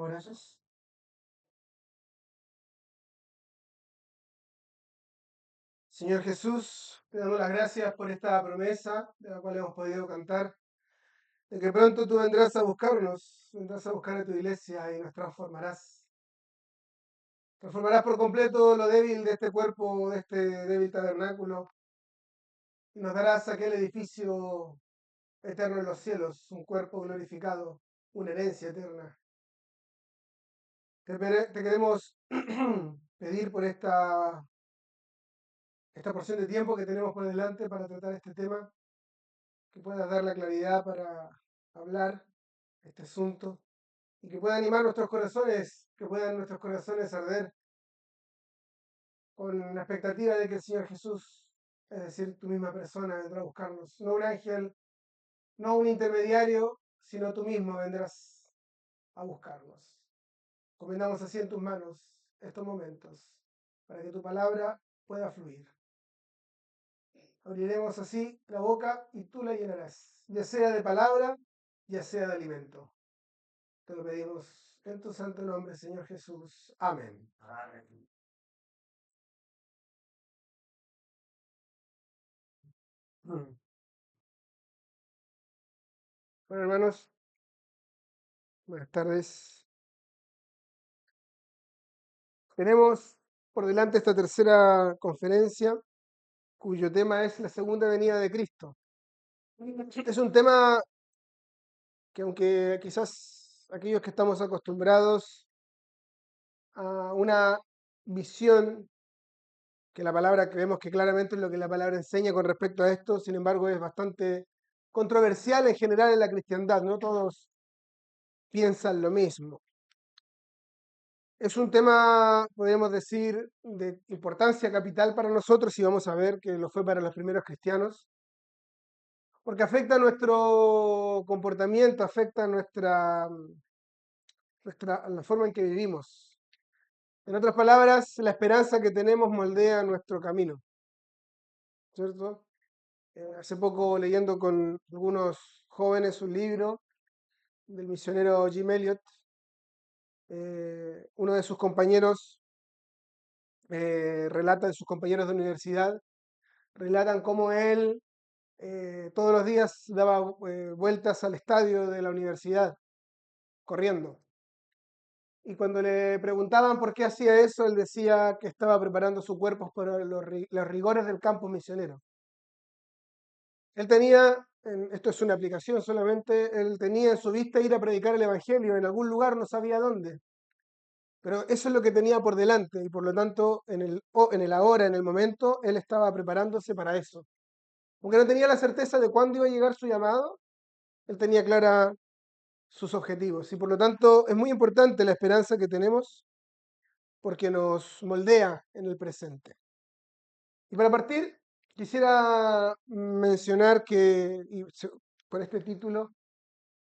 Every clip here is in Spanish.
Gracias. Señor Jesús, te damos las gracias por esta promesa de la cual hemos podido cantar, de que pronto tú vendrás a buscarnos, vendrás a buscar a tu iglesia y nos transformarás. Transformarás por completo lo débil de este cuerpo, de este débil tabernáculo, y nos darás aquel edificio eterno en los cielos, un cuerpo glorificado, una herencia eterna. Te queremos pedir por esta porción de tiempo que tenemos por delante para tratar este tema, que puedas dar la claridad para hablar este asunto y que pueda animar nuestros corazones, que puedan nuestros corazones arder con la expectativa de que el Señor Jesús, es decir, tu misma persona, vendrá a buscarnos. No un ángel, no un intermediario, sino tú mismo vendrás a buscarnos. Comendamos así en tus manos estos momentos, para que tu palabra pueda fluir. Abriremos así la boca y tú la llenarás, ya sea de palabra, ya sea de alimento. Te lo pedimos en tu santo nombre, Señor Jesús. Amén. Amén. Bueno, hermanos, buenas tardes. Tenemos por delante esta tercera conferencia, cuyo tema es la segunda venida de Cristo. Es un tema que, aunque quizás aquellos que estamos acostumbrados a una visión, que la palabra, que vemos que claramente es lo que la palabra enseña con respecto a esto, sin embargo es bastante controversial en general en la cristiandad, no todos piensan lo mismo. Es un tema, podríamos decir, de importancia capital para nosotros y vamos a ver que lo fue para los primeros cristianos, porque afecta nuestro comportamiento, afecta la forma en que vivimos. En otras palabras, la esperanza que tenemos moldea nuestro camino, ¿cierto? Hace poco leyendo con algunos jóvenes un libro del misionero Jim Elliot, uno de sus compañeros relata, de sus compañeros de universidad, relatan cómo él todos los días daba vueltas al estadio de la universidad, corriendo. Y cuando le preguntaban por qué hacía eso, él decía que estaba preparando su cuerpo para los rigores del campo misionero. Él tenía, esto es una aplicación solamente, él tenía en su vista ir a predicar el Evangelio en algún lugar, no sabía dónde. Pero eso es lo que tenía por delante y por lo tanto en el ahora, en el momento, él estaba preparándose para eso. Aunque no tenía la certeza de cuándo iba a llegar su llamado, él tenía clara sus objetivos y por lo tanto es muy importante la esperanza que tenemos porque nos moldea en el presente. Y para partir, quisiera mencionar por este título,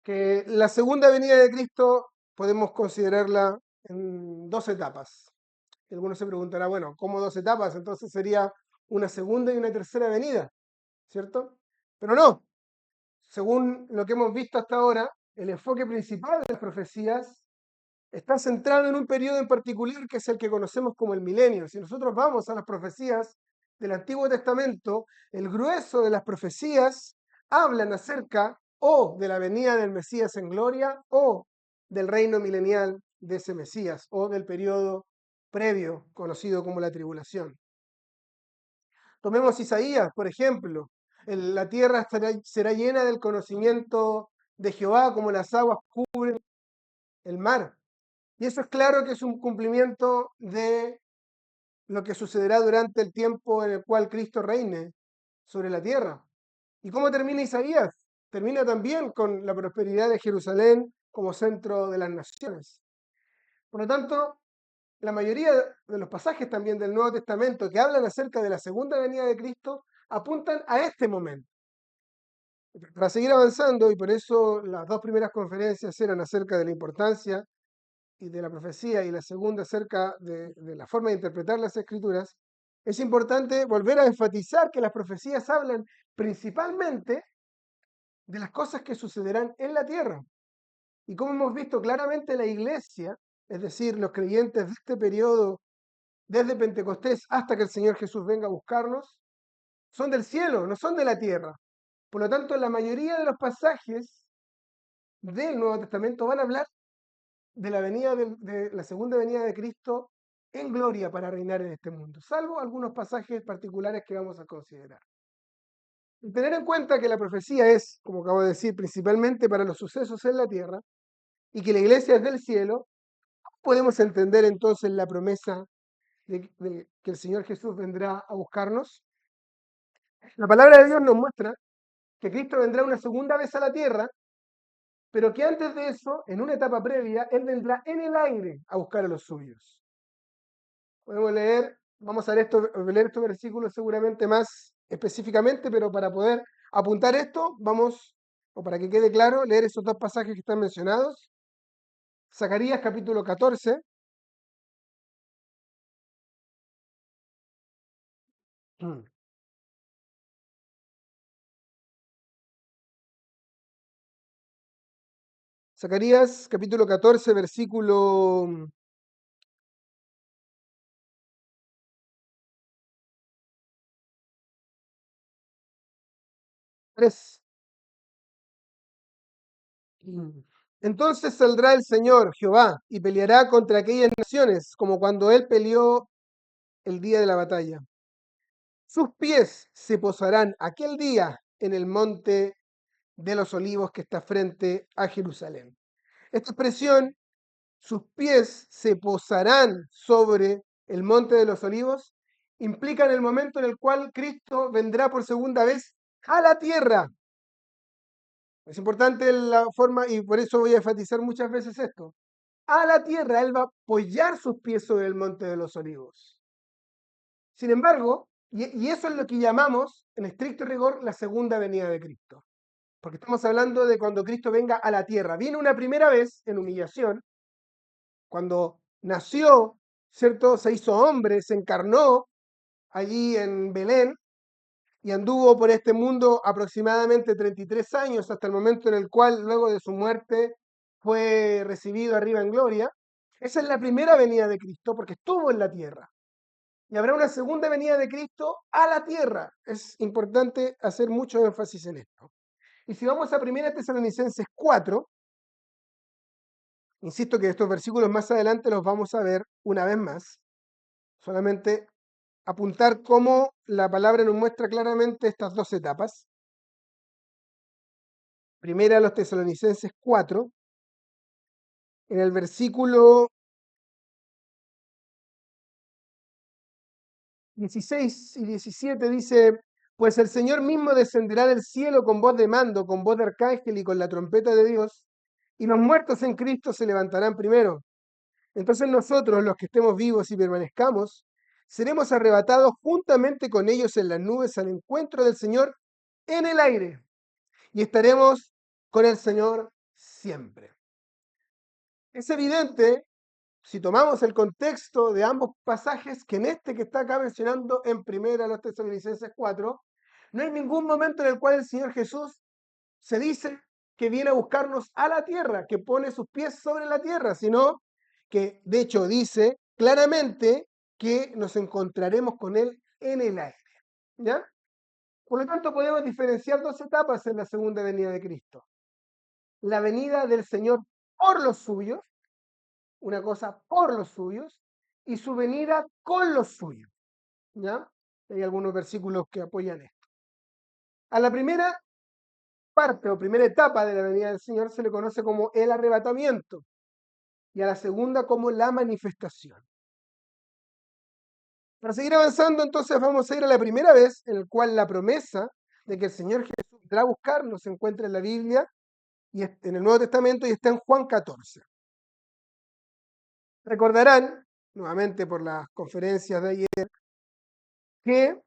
que la segunda venida de Cristo podemos considerarla en dos etapas. Y algunos se preguntará, bueno, ¿cómo dos etapas? Entonces sería una segunda y una tercera venida, ¿cierto? Pero no, según lo que hemos visto hasta ahora, el enfoque principal de las profecías está centrado en un periodo en particular que es el que conocemos como el milenio. Si nosotros vamos a las profecías del Antiguo Testamento, el grueso de las profecías hablan acerca o de la venida del Mesías en gloria o del reino milenial de ese Mesías o del periodo previo conocido como la tribulación. Tomemos Isaías, por ejemplo. La tierra será llena del conocimiento de Jehová como las aguas cubren el mar. Y eso es claro que es un cumplimiento de lo que sucederá durante el tiempo en el cual Cristo reine sobre la tierra. ¿Y cómo termina Isaías? Termina también con la prosperidad de Jerusalén como centro de las naciones. Por lo tanto, la mayoría de los pasajes también del Nuevo Testamento que hablan acerca de la segunda venida de Cristo apuntan a este momento. Para seguir avanzando, y por eso las dos primeras conferencias eran acerca de la importancia y de la profecía y la segunda acerca de la forma de interpretar las escrituras, es importante volver a enfatizar que las profecías hablan principalmente de las cosas que sucederán en la tierra. Y como hemos visto claramente, la iglesia, es decir, los creyentes de este periodo, desde Pentecostés hasta que el Señor Jesús venga a buscarnos, son del cielo, no son de la tierra. Por lo tanto, la mayoría de los pasajes del Nuevo Testamento van a hablar de la de la segunda venida de Cristo en gloria para reinar en este mundo, salvo algunos pasajes particulares que vamos a considerar. Y tener en cuenta que la profecía es, como acabo de decir, principalmente para los sucesos en la tierra, y que la iglesia es del cielo, podemos entender entonces la promesa de que el Señor Jesús vendrá a buscarnos. La palabra de Dios nos muestra que Cristo vendrá una segunda vez a la tierra, pero que antes de eso, en una etapa previa, Él vendrá en el aire a buscar a los suyos. Podemos leer, vamos a leer estos versículos seguramente más específicamente, pero para poder apuntar esto, vamos, o para que quede claro, leer esos dos pasajes que están mencionados. Zacarías capítulo 14. Zacarías capítulo 14, versículo 3. Entonces saldrá el Señor Jehová y peleará contra aquellas naciones, como cuando él peleó el día de la batalla. Sus pies se posarán aquel día en el monte de los olivos que está frente a Jerusalén. Esta expresión, sus pies se posarán sobre el monte de los olivos, implica en el momento en el cual Cristo vendrá por segunda vez a la tierra. Es importante la forma, y por eso voy a enfatizar muchas veces esto. A la tierra, Él va a apoyar sus pies sobre el monte de los olivos. Sin embargo, y eso es lo que llamamos, en estricto rigor, la segunda venida de Cristo. Porque estamos hablando de cuando Cristo venga a la tierra. Vino una primera vez en humillación, cuando nació, ¿cierto? Se hizo hombre, se encarnó allí en Belén y anduvo por este mundo aproximadamente 33 años, hasta el momento en el cual, luego de su muerte, fue recibido arriba en gloria. Esa es la primera venida de Cristo, porque estuvo en la tierra. Y habrá una segunda venida de Cristo a la tierra. Es importante hacer mucho énfasis en esto. Y si vamos a 1 Tesalonicenses 4, insisto que estos versículos más adelante los vamos a ver una vez más. Solamente apuntar cómo la palabra nos muestra claramente estas dos etapas. Primera a los Tesalonicenses 4, en el versículo 16 y 17 dice, pues el Señor mismo descenderá del cielo con voz de mando, con voz de arcángel y con la trompeta de Dios, y los muertos en Cristo se levantarán primero. Entonces nosotros, los que estemos vivos y permanezcamos, seremos arrebatados juntamente con ellos en las nubes al encuentro del Señor en el aire, y estaremos con el Señor siempre. Es evidente, si tomamos el contexto de ambos pasajes, que en este que está acá mencionando en primera los Tesalonicenses 4, no hay ningún momento en el cual el Señor Jesús se dice que viene a buscarnos a la tierra, que pone sus pies sobre la tierra, sino que de hecho dice claramente que nos encontraremos con Él en el aire. ¿Ya? Por lo tanto, podemos diferenciar dos etapas en la segunda venida de Cristo. La venida del Señor por los suyos, una cosa por los suyos, y su venida con los suyos. ¿Ya? Hay algunos versículos que apoyan esto. A la primera parte o primera etapa de la venida del Señor se le conoce como el arrebatamiento y a la segunda como la manifestación. Para seguir avanzando, entonces vamos a ir a la primera vez en la cual la promesa de que el Señor Jesús vendrá a buscarnos se encuentra en la Biblia y en el Nuevo Testamento y está en Juan 14. Recordarán, nuevamente por las conferencias de ayer, que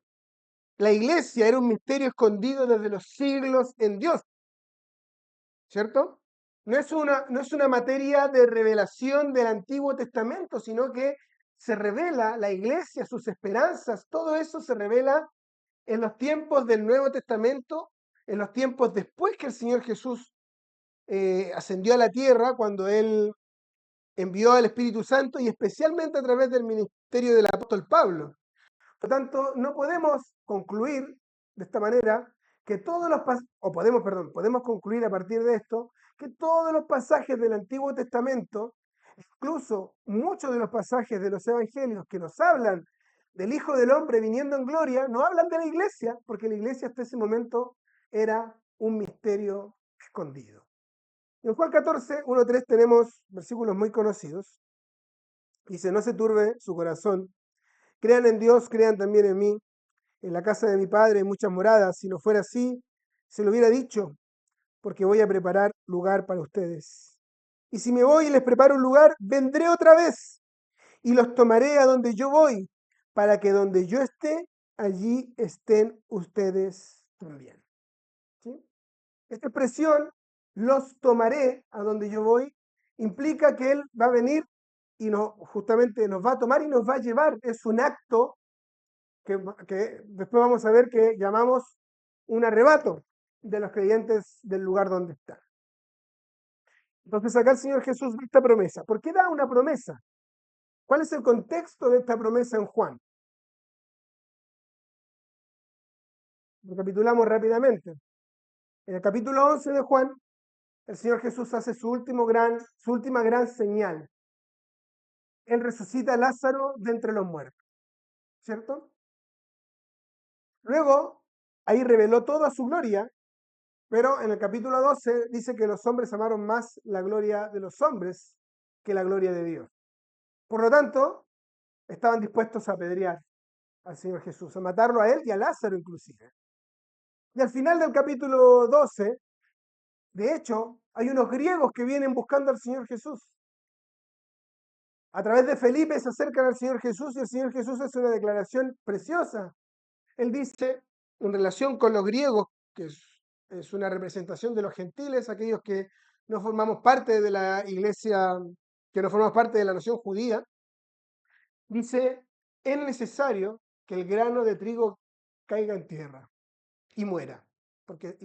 la iglesia era un misterio escondido desde los siglos en Dios, ¿cierto? No es una materia de revelación del Antiguo Testamento, sino que se revela la iglesia, sus esperanzas, todo eso se revela en los tiempos del Nuevo Testamento, en los tiempos después que el Señor Jesús ascendió a la tierra cuando Él envió al Espíritu Santo y especialmente a través del ministerio del apóstol Pablo. Por lo tanto, no podemos concluir de esta manera que todos los podemos concluir a partir de esto que todos los pasajes del Antiguo Testamento, incluso muchos de los pasajes de los evangelios que nos hablan del Hijo del Hombre viniendo en gloria, no hablan de la iglesia, porque la iglesia hasta ese momento era un misterio escondido. En Juan 14, 1-3 tenemos versículos muy conocidos. Dice, no se turbe su corazón, crean en Dios, crean también en mí. En la casa de mi padre hay muchas moradas. Si no fuera así, se lo hubiera dicho, porque voy a preparar lugar para ustedes. Y si me voy y les preparo un lugar, vendré otra vez y los tomaré a donde yo voy, para que donde yo esté, allí estén ustedes también. ¿Sí? Esta expresión, los tomaré a donde yo voy, implica que Él va a venir y justamente nos va a tomar y nos va a llevar. Es un acto que después vamos a ver que llamamos un arrebato de los creyentes del lugar donde están. Entonces acá el Señor Jesús da esta promesa. ¿Por qué da una promesa? ¿Cuál es el contexto de esta promesa en Juan? Recapitulamos rápidamente. En el capítulo 11 de Juan, el Señor Jesús hace su última gran señal. Él resucita a Lázaro de entre los muertos, ¿cierto? Luego, ahí reveló toda su gloria, pero en el capítulo 12 dice que los hombres amaron más la gloria de los hombres que la gloria de Dios. Por lo tanto, estaban dispuestos a apedrear al Señor Jesús, a matarlo a él y a Lázaro inclusive. Y al final del capítulo 12, de hecho, hay unos griegos que vienen buscando al Señor Jesús. A través de Felipe se acercan al Señor Jesús y el Señor Jesús hace una declaración preciosa. Él dice, en relación con los griegos, que es una representación de los gentiles, aquellos que no formamos parte de la iglesia, que no formamos parte de la nación judía, dice, es necesario que el grano de trigo caiga en tierra y muera, porque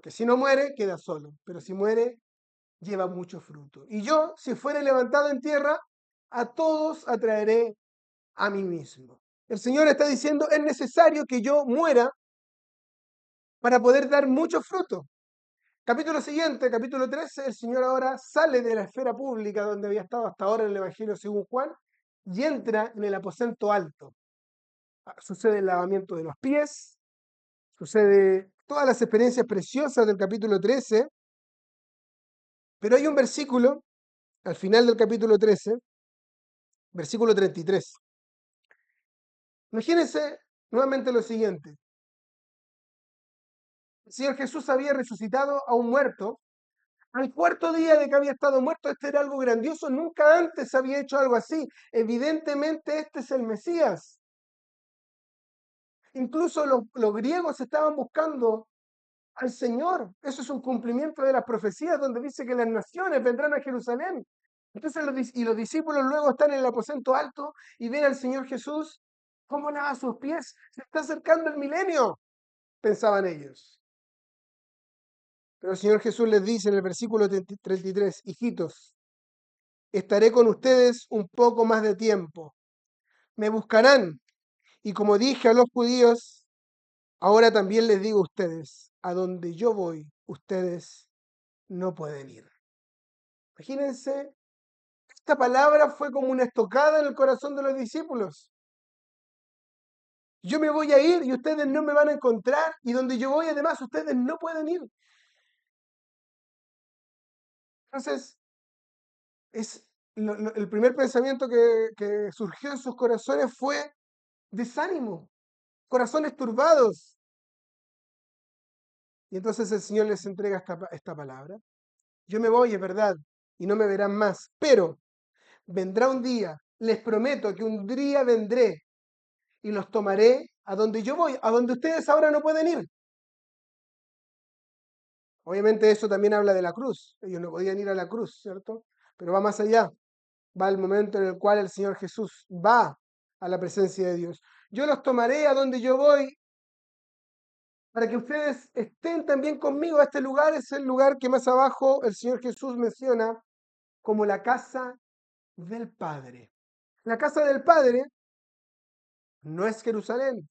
si no muere, queda solo, pero si muere, lleva mucho fruto. Y yo, si fuere levantado en tierra, a todos atraeré a mí mismo. El Señor está diciendo, es necesario que yo muera para poder dar mucho fruto. Capítulo siguiente, capítulo 13, el Señor ahora sale de la esfera pública donde había estado hasta ahora en el Evangelio según Juan y entra en el aposento alto. Sucede el lavamiento de los pies, sucede todas las experiencias preciosas del capítulo 13, pero hay un versículo al final del capítulo 13, versículo 33. Imagínense nuevamente lo siguiente. El Señor Jesús había resucitado a un muerto. Al cuarto día de que había estado muerto, esto era algo grandioso, nunca antes había hecho algo así. Evidentemente este es el Mesías. Incluso los griegos estaban buscando al Señor. Eso es un cumplimiento de las profecías donde dice que las naciones vendrán a Jerusalén. Entonces los discípulos luego están en el aposento alto y ven al Señor Jesús cómo lava sus pies. Se está acercando el milenio, pensaban ellos. Pero el Señor Jesús les dice en el versículo 33, hijitos, estaré con ustedes un poco más de tiempo. Me buscarán. Y como dije a los judíos, ahora también les digo a ustedes, a donde yo voy, ustedes no pueden ir. Imagínense, esta palabra fue como una estocada en el corazón de los discípulos. Yo me voy a ir y ustedes no me van a encontrar, y donde yo voy además ustedes no pueden ir. Entonces, el primer pensamiento que surgió en sus corazones fue desánimo, corazones turbados. Y entonces el Señor les entrega esta palabra. Yo me voy, es verdad, y no me verán más, pero vendrá un día, les prometo que un día vendré y los tomaré a donde yo voy, a donde ustedes ahora no pueden ir. Obviamente eso también habla de la cruz. Ellos no podían ir a la cruz, ¿cierto? Pero va más allá. Va el momento en el cual el Señor Jesús va a la presencia de Dios. Yo los tomaré a donde yo voy para que ustedes estén también conmigo. Este lugar es el lugar que más abajo el Señor Jesús menciona como la casa del Padre. La casa del Padre no es Jerusalén,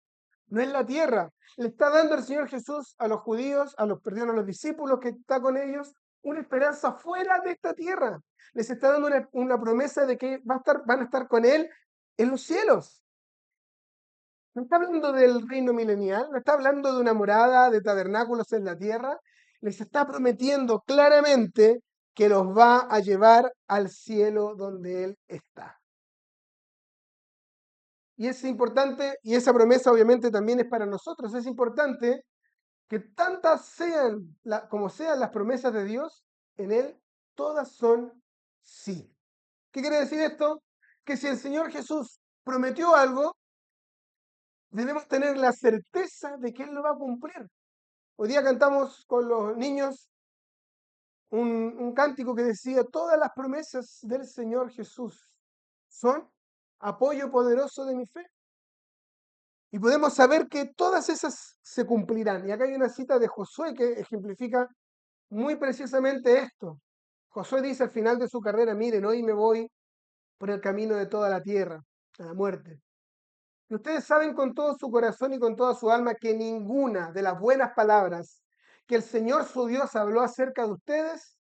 no es la tierra. Le está dando el Señor Jesús a los judíos, a los discípulos que está con ellos, una esperanza fuera de esta tierra. Les está dando una promesa de que van a estar con Él en los cielos. No está hablando del reino milenial, no está hablando de una morada, de tabernáculos en la tierra. Les está prometiendo claramente que los va a llevar al cielo donde Él está. Y es importante, y esa promesa obviamente también es para nosotros, es importante que tantas sean como sean las promesas de Dios, en Él todas son sí. ¿Qué quiere decir esto? Que si el Señor Jesús prometió algo, debemos tener la certeza de que Él lo va a cumplir. Hoy día cantamos con los niños un cántico que decía, todas las promesas del Señor Jesús son apoyo poderoso de mi fe. Y podemos saber que todas esas se cumplirán. Y acá hay una cita de Josué que ejemplifica muy precisamente esto. Josué dice al final de su carrera, miren, hoy me voy por el camino de toda la tierra, a la muerte. Y ustedes saben con todo su corazón y con toda su alma que ninguna de las buenas palabras que el Señor su Dios habló acerca de ustedes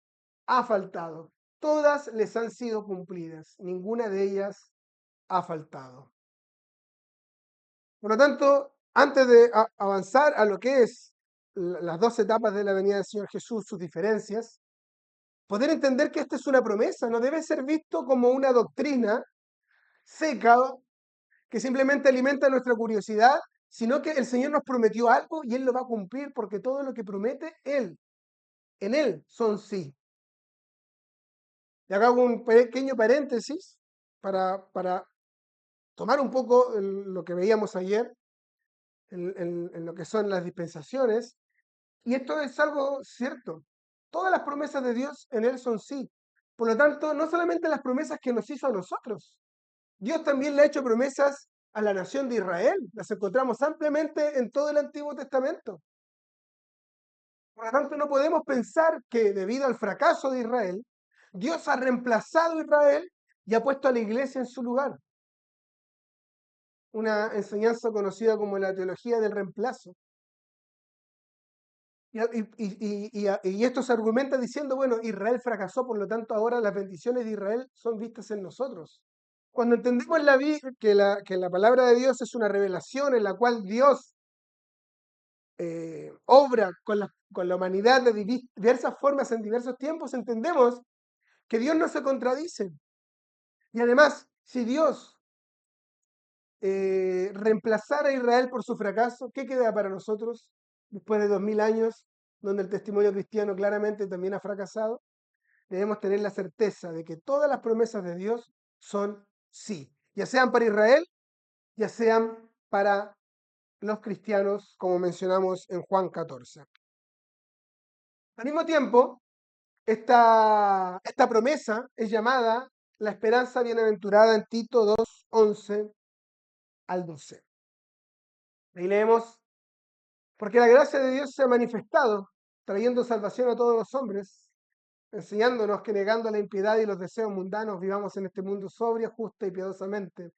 ha faltado. Todas les han sido cumplidas. Ninguna de ellas ha faltado. Por lo tanto, antes de avanzar a lo que es las dos etapas de la venida del Señor Jesús, sus diferencias, poder entender que esta es una promesa, no debe ser visto como una doctrina seca que simplemente alimenta nuestra curiosidad, sino que el Señor nos prometió algo y Él lo va a cumplir porque todo lo que promete Él, en Él son sí. Y acá hago un pequeño paréntesis para tomar un poco lo que veíamos ayer en lo que son las dispensaciones. Y esto es algo cierto. Todas las promesas de Dios en Él son sí. Por lo tanto, no solamente las promesas que nos hizo a nosotros, Dios también le ha hecho promesas a la nación de Israel. Las encontramos ampliamente en todo el Antiguo Testamento. Por lo tanto, no podemos pensar que debido al fracaso de Israel, Dios ha reemplazado a Israel y ha puesto a la iglesia en su lugar. Una enseñanza conocida como la teología del reemplazo. Y esto se argumenta diciendo, bueno, Israel fracasó, por lo tanto ahora las bendiciones de Israel son vistas en nosotros. Cuando entendemos que la palabra de Dios es una revelación en la cual Dios obra con la humanidad de diversas formas en diversos tiempos, entendemos que Dios no se contradice. Y además, si Dios reemplazara a Israel por su fracaso, ¿qué queda para nosotros después de 2000 años, donde el testimonio cristiano claramente también ha fracasado? Debemos tener la certeza de que todas las promesas de Dios son sí, ya sean para Israel, ya sean para los cristianos, como mencionamos en Juan 14. Al mismo tiempo, esta promesa es llamada la esperanza bienaventurada en Tito 2, 11 al 12. Ahí leemos, porque la gracia de Dios se ha manifestado, trayendo salvación a todos los hombres, enseñándonos que negando la impiedad y los deseos mundanos vivamos en este mundo sobria, justa y piadosamente,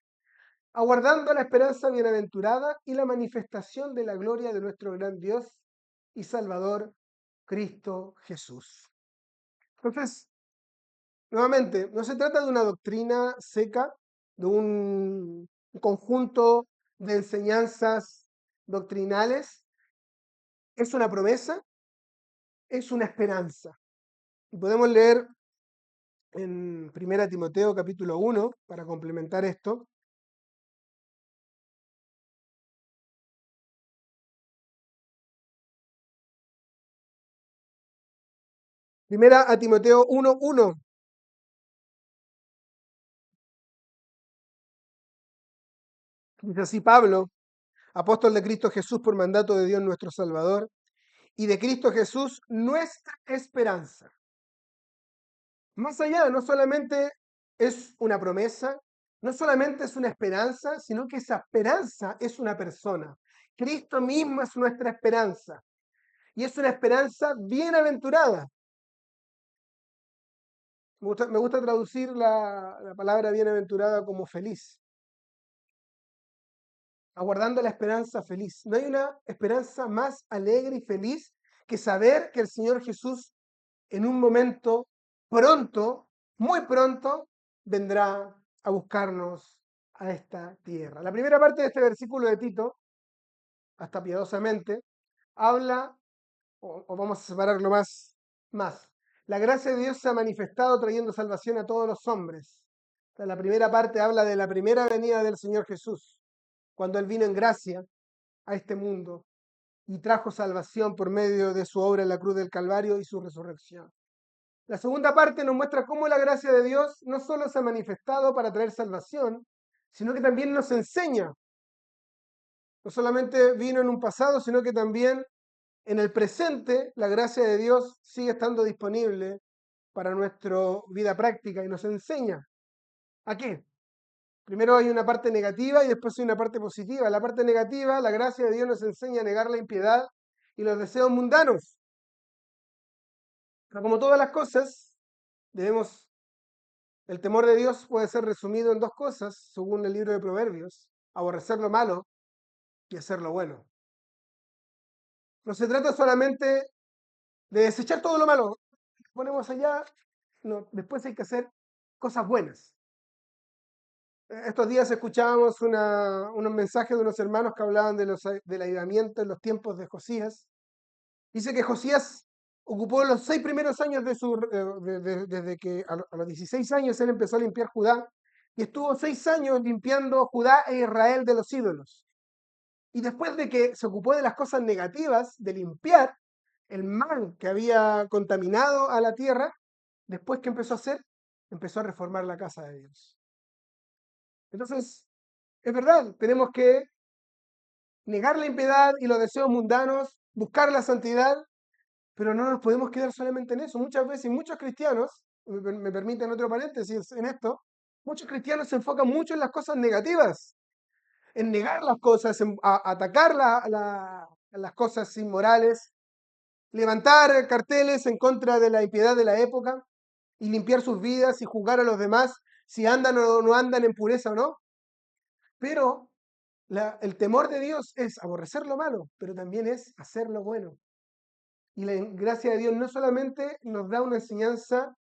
aguardando la esperanza bienaventurada y la manifestación de la gloria de nuestro gran Dios y Salvador, Cristo Jesús. Entonces, nuevamente, no se trata de una doctrina seca, de un conjunto de enseñanzas doctrinales, es una promesa, es una esperanza. Y podemos leer en 1 Timoteo capítulo 1, para complementar esto. Primera a Timoteo 1:1. Dice así Pablo, apóstol de Cristo Jesús por mandato de Dios nuestro Salvador, y de Cristo Jesús nuestra esperanza. Más allá, no solamente es una promesa, no solamente es una esperanza, sino que esa esperanza es una persona. Cristo mismo es nuestra esperanza. Y es una esperanza bienaventurada. Me gusta traducir la palabra bienaventurada como feliz, aguardando la esperanza feliz. No hay una esperanza más alegre y feliz que saber que el Señor Jesús en un momento pronto, muy pronto, vendrá a buscarnos a esta tierra. La primera parte de este versículo de Tito, hasta piadosamente, habla, o vamos a separarlo más. La gracia de Dios se ha manifestado trayendo salvación a todos los hombres. La primera parte habla de la primera venida del Señor Jesús, cuando Él vino en gracia a este mundo y trajo salvación por medio de su obra en la cruz del Calvario y su resurrección. La segunda parte nos muestra cómo la gracia de Dios no solo se ha manifestado para traer salvación, sino que también nos enseña. No solamente vino en un pasado, sino que también en el presente la gracia de Dios sigue estando disponible para nuestra vida práctica y nos enseña. ¿A qué? Primero hay una parte negativa y después hay una parte positiva. La parte negativa, la gracia de Dios nos enseña a negar la impiedad y los deseos mundanos. Pero como todas las cosas, el temor de Dios puede ser resumido en dos cosas, según el libro de Proverbios: aborrecer lo malo y hacer lo bueno. No se trata solamente de desechar todo lo malo. Ponemos allá, no, después hay que hacer cosas buenas. Estos días escuchábamos unos mensajes de unos hermanos que hablaban del avivamiento en los tiempos de Josías. Dice que Josías ocupó los 6 primeros años desde que a los 16 años él empezó a limpiar Judá, y estuvo 6 años limpiando Judá e Israel de los ídolos. Y después de que se ocupó de las cosas negativas, de limpiar el mal que había contaminado a la tierra, después que empezó a hacer, empezó a reformar la casa de Dios. Entonces, es verdad, tenemos que negar la impiedad y los deseos mundanos, buscar la santidad, pero no nos podemos quedar solamente en eso. Muchas veces, muchos cristianos, me permiten otro paréntesis en esto, muchos cristianos se enfocan mucho en las cosas negativas, en negar las cosas, en atacar las cosas inmorales, levantar carteles en contra de la impiedad de la época y limpiar sus vidas y juzgar a los demás si andan o no andan en pureza o no. Pero el temor de Dios es aborrecer lo malo, pero también es hacer lo bueno. Y la gracia de Dios no solamente nos da una enseñanza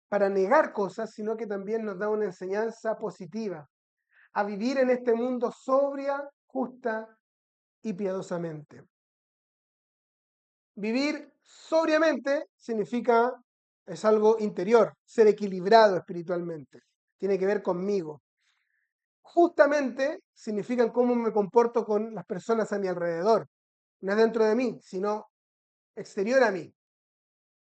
para negar cosas, sino que también nos da una enseñanza positiva, a vivir en este mundo sobria, justa y piadosamente. Vivir sobriamente significa, es algo interior, ser equilibrado espiritualmente. Tiene que ver conmigo. Justamente significa cómo me comporto con las personas a mi alrededor. No es dentro de mí, sino exterior a mí.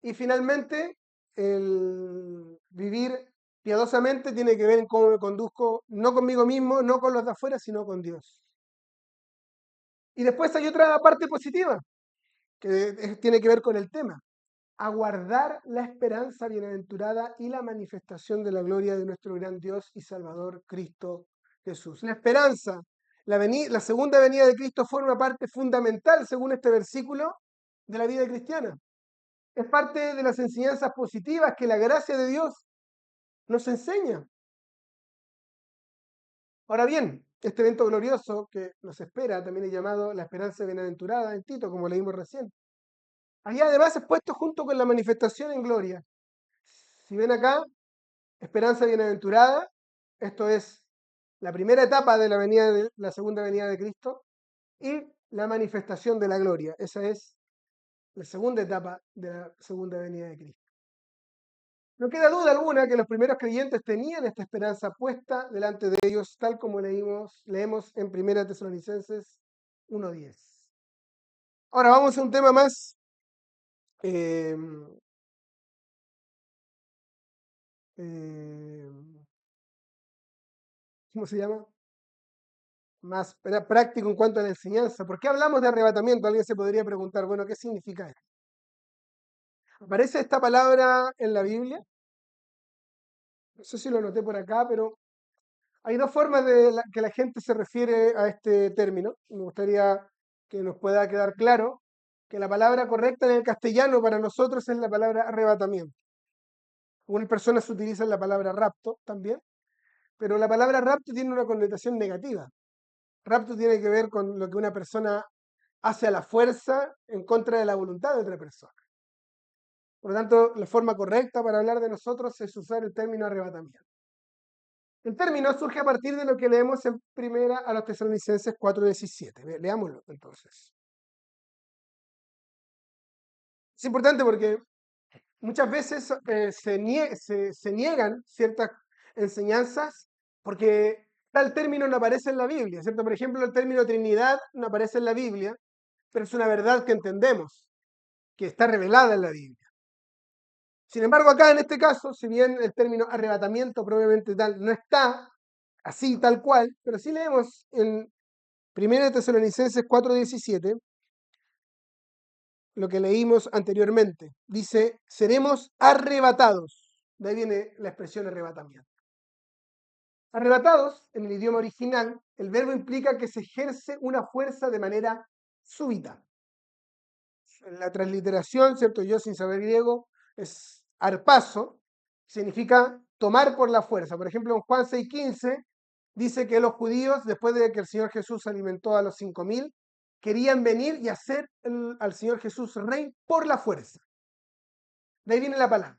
Y finalmente, el vivir piadosamente tiene que ver en cómo me conduzco, no conmigo mismo, no con los de afuera, sino con Dios. Y después hay otra parte positiva, que tiene que ver con el tema: aguardar la esperanza bienaventurada y la manifestación de la gloria de nuestro gran Dios y Salvador Cristo Jesús. La esperanza, la segunda venida de Cristo, forma parte fundamental, según este versículo, de la vida cristiana. Es parte de las enseñanzas positivas que la gracia de Dios nos enseña. Ahora bien, este evento glorioso que nos espera también es llamado la esperanza bienaventurada en Tito, como leímos recién. Ahí además es puesto junto con la manifestación en gloria. Si ven acá, esperanza bienaventurada, esto es la primera etapa de la segunda venida de Cristo, y la manifestación de la gloria. Esa es la segunda etapa de la segunda venida de Cristo. No queda duda alguna que los primeros creyentes tenían esta esperanza puesta delante de ellos, tal como leemos en 1 Tesalonicenses 1:10. Ahora vamos a un tema más, eh, eh, ¿cómo se llama? Más práctico en cuanto a la enseñanza. ¿Por qué hablamos de arrebatamiento? Alguien se podría preguntar, bueno, ¿qué significa esto? ¿Aparece esta palabra en la Biblia? No sé si lo noté por acá, pero hay dos formas que la gente se refiere a este término. Me gustaría que nos pueda quedar claro que la palabra correcta en el castellano para nosotros es la palabra arrebatamiento. Algunas personas utilizan la palabra rapto también, pero la palabra rapto tiene una connotación negativa. Rapto tiene que ver con lo que una persona hace a la fuerza en contra de la voluntad de otra persona. Por lo tanto, la forma correcta para hablar de nosotros es usar el término arrebatamiento. El término surge a partir de lo que leemos en primera a los Tesalonicenses 4:17. Leámoslo entonces. Es importante porque muchas veces se niegan ciertas enseñanzas porque tal término no aparece en la Biblia, ¿cierto? Por ejemplo, el término Trinidad no aparece en la Biblia, pero es una verdad que entendemos, que está revelada en la Biblia. Sin embargo, acá en este caso, si bien el término arrebatamiento probablemente tal no está así tal cual, pero sí leemos en 1 Tesalonicenses 4:17 lo que leímos anteriormente. Dice, seremos arrebatados. De ahí viene la expresión arrebatamiento. Arrebatados, en el idioma original, el verbo implica que se ejerce una fuerza de manera súbita. En la transliteración, ¿cierto? Yo sin saber griego, es arpazo, significa tomar por la fuerza. Por ejemplo, en Juan 6:15 dice que los judíos, después de que el Señor Jesús alimentó a los 5.000, querían venir y hacer al Señor Jesús rey por la fuerza. De ahí viene la palabra.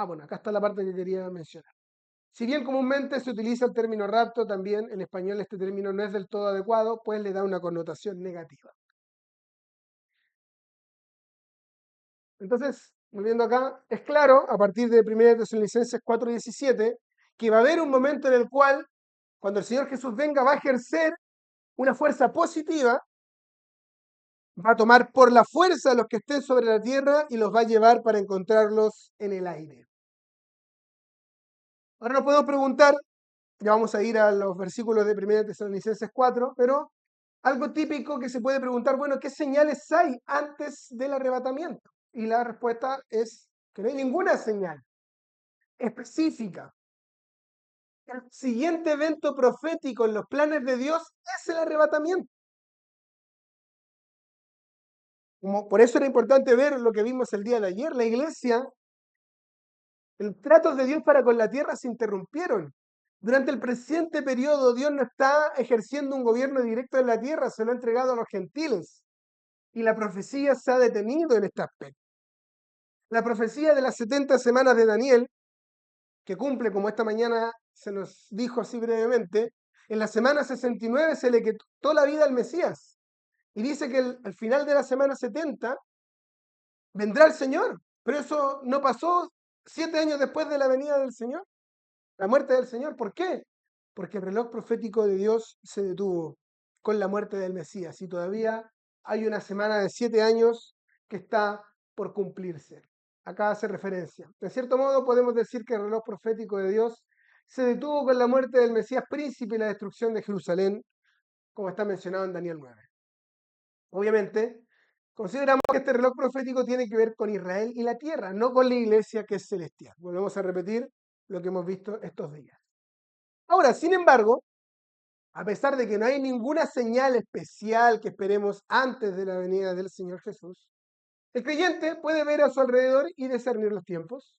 Bueno, acá está la parte que quería mencionar. Si bien comúnmente se utiliza el término rapto, también en español este término no es del todo adecuado, pues le da una connotación negativa. Entonces, volviendo acá, es claro, a partir de 1 Tesalonicenses 4:17, que va a haber un momento en el cual, cuando el Señor Jesús venga, va a ejercer una fuerza positiva, va a tomar por la fuerza a los que estén sobre la tierra y los va a llevar para encontrarlos en el aire. Ahora nos podemos preguntar, ya vamos a ir a los versículos de 1 Tesalonicenses 4, pero algo típico que se puede preguntar, bueno, ¿qué señales hay antes del arrebatamiento? Y la respuesta es que no hay ninguna señal específica. El siguiente evento profético en los planes de Dios es el arrebatamiento. Por eso era importante ver lo que vimos el día de ayer. La iglesia, el trato de Dios para con la tierra se interrumpieron. Durante el presente periodo, Dios no está ejerciendo un gobierno directo en la tierra, se lo ha entregado a los gentiles. Y la profecía se ha detenido en este aspecto. La profecía de las 70 semanas de Daniel, que cumple, como esta mañana se nos dijo así brevemente, en la semana 69 se le quitó la vida al Mesías. Y dice que al final de la semana 70 vendrá el Señor. Pero eso no pasó 7 años después de la venida del Señor, la muerte del Señor. ¿Por qué? Porque el reloj profético de Dios se detuvo con la muerte del Mesías. Y todavía hay una semana de 7 años que está por cumplirse. Acá hace referencia. De cierto modo podemos decir que el reloj profético de Dios se detuvo con la muerte del Mesías príncipe y la destrucción de Jerusalén, como está mencionado en Daniel 9. Obviamente, consideramos que este reloj profético tiene que ver con Israel y la tierra, no con la iglesia que es celestial. Volvemos a repetir lo que hemos visto estos días. Ahora, sin embargo, a pesar de que no hay ninguna señal especial que esperemos antes de la venida del Señor Jesús, el creyente puede ver a su alrededor y discernir los tiempos.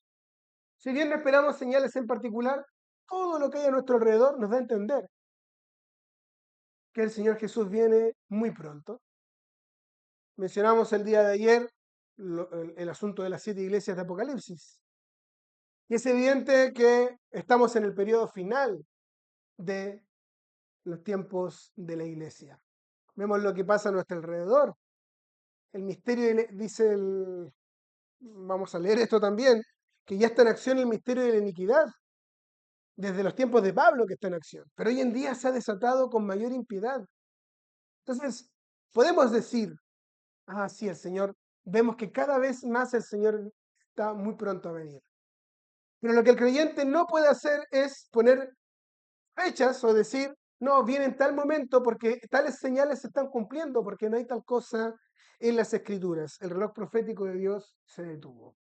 Si bien no esperamos señales en particular, todo lo que hay a nuestro alrededor nos da a entender que el Señor Jesús viene muy pronto. Mencionamos el día de ayer el asunto de las 7 iglesias de Apocalipsis. Y es evidente que estamos en el periodo final de los tiempos de la iglesia. Vemos lo que pasa a nuestro alrededor. El misterio, dice vamos a leer esto también, que ya está en acción el misterio de la iniquidad, desde los tiempos de Pablo que está en acción. Pero hoy en día se ha desatado con mayor impiedad. Entonces, podemos decir, sí, el Señor, vemos que cada vez más el Señor está muy pronto a venir. Pero lo que el creyente no puede hacer es poner fechas o decir, no, viene en tal momento porque tales señales se están cumpliendo, porque no hay tal cosa en las escrituras. El reloj profético de Dios se detuvo.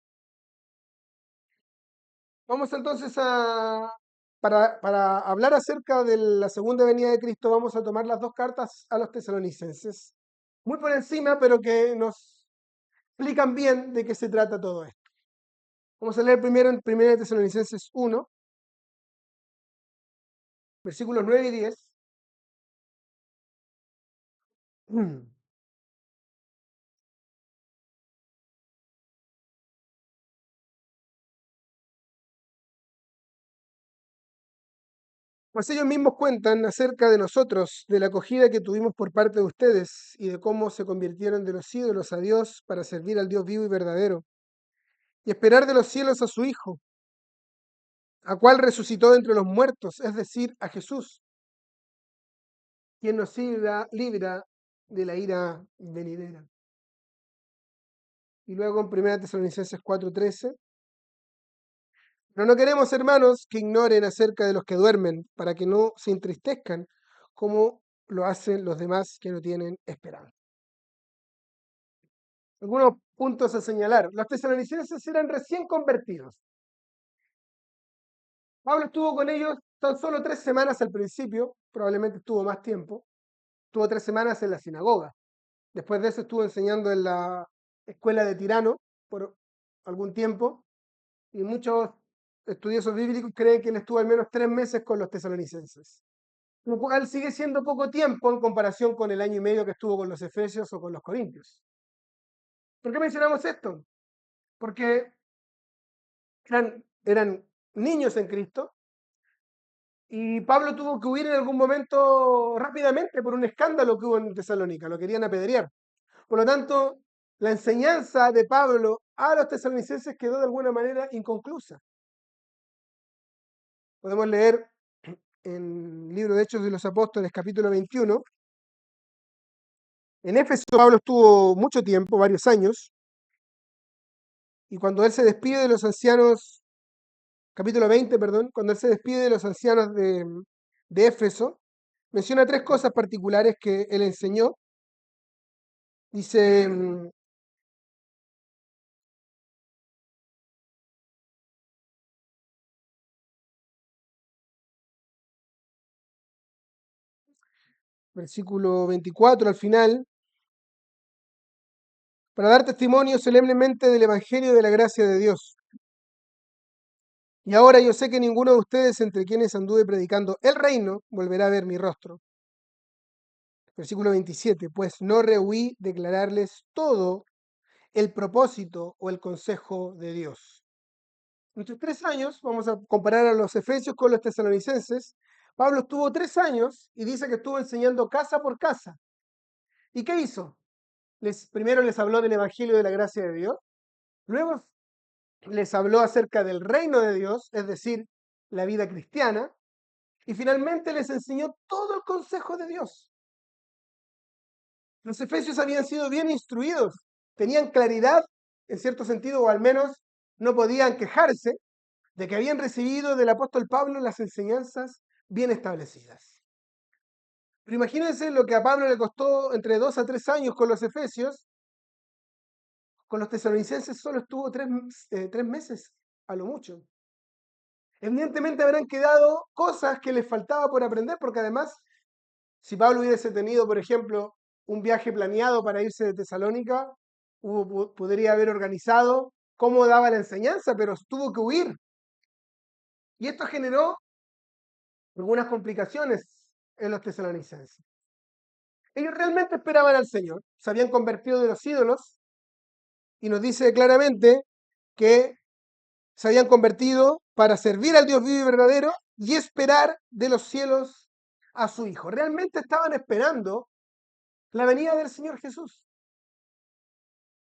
Vamos entonces para hablar acerca de la segunda venida de Cristo, vamos a tomar las dos cartas a los tesalonicenses. muy por encima, pero que nos explican bien de qué se trata todo esto. Vamos a leer primero en 1 Tesalonicenses 1, versículos 9 y 10. Pues ellos mismos cuentan acerca de nosotros, de la acogida que tuvimos por parte de ustedes y de cómo se convirtieron de los ídolos a Dios para servir al Dios vivo y verdadero y esperar de los cielos a su Hijo, a cual resucitó de entre los muertos, es decir, a Jesús, quien nos libra de la ira venidera. Y luego en 1 Tesalonicenses 4:13, pero no queremos, hermanos, que ignoren acerca de los que duermen, para que no se entristezcan como lo hacen los demás que no tienen esperanza. Algunos puntos a señalar. Los tesalonicenses eran recién convertidos. Pablo estuvo con ellos tan solo 3 semanas al principio, probablemente estuvo más tiempo. Estuvo 3 semanas en la sinagoga. Después de eso estuvo enseñando en la escuela de Tirano por algún tiempo. Y muchos estudiosos bíblicos creen que él estuvo al menos 3 meses con los tesalonicenses. Lo cual sigue siendo poco tiempo en comparación con el año y medio que estuvo con los efesios o con los corintios. ¿Por qué mencionamos esto? Porque eran niños en Cristo y Pablo tuvo que huir en algún momento rápidamente por un escándalo que hubo en Tesalónica, lo querían apedrear. Por lo tanto, la enseñanza de Pablo a los tesalonicenses quedó de alguna manera inconclusa. Podemos leer en el libro de Hechos de los Apóstoles, capítulo 21. En Éfeso Pablo estuvo mucho tiempo, varios años, y cuando él se despide de los ancianos, capítulo 20, perdón, cuando él se despide de los ancianos de Éfeso, menciona 3 cosas particulares que él enseñó. Dice, versículo 24 al final, para dar testimonio solemnemente del Evangelio de la gracia de Dios. Y ahora yo sé que ninguno de ustedes entre quienes anduve predicando el reino volverá a ver mi rostro. Versículo 27, pues no rehuí declararles todo el propósito o el consejo de Dios. En estos 3 años, vamos a comparar a los efesios con los tesalonicenses, Pablo estuvo 3 años y dice que estuvo enseñando casa por casa. ¿Y qué hizo? Primero les habló del Evangelio de la gracia de Dios, luego les habló acerca del reino de Dios, es decir, la vida cristiana, y finalmente les enseñó todo el consejo de Dios. Los efesios habían sido bien instruidos, tenían claridad, en cierto sentido, o al menos no podían quejarse de que habían recibido del apóstol Pablo las enseñanzas bien establecidas. Pero imagínense lo que a Pablo le costó entre 2 a 3 años con los efesios. Con los tesalonicenses solo estuvo 3 meses, a lo mucho. Evidentemente habrán quedado cosas que les faltaba por aprender, porque además, si Pablo hubiese tenido, por ejemplo, un viaje planeado para irse de Tesalónica, podría haber organizado cómo daba la enseñanza, pero tuvo que huir. Y esto generó algunas complicaciones en los tesalonicenses. Ellos realmente esperaban al Señor, se habían convertido de los ídolos, y nos dice claramente que se habían convertido para servir al Dios vivo y verdadero y esperar de los cielos a su Hijo. Realmente estaban esperando la venida del Señor Jesús.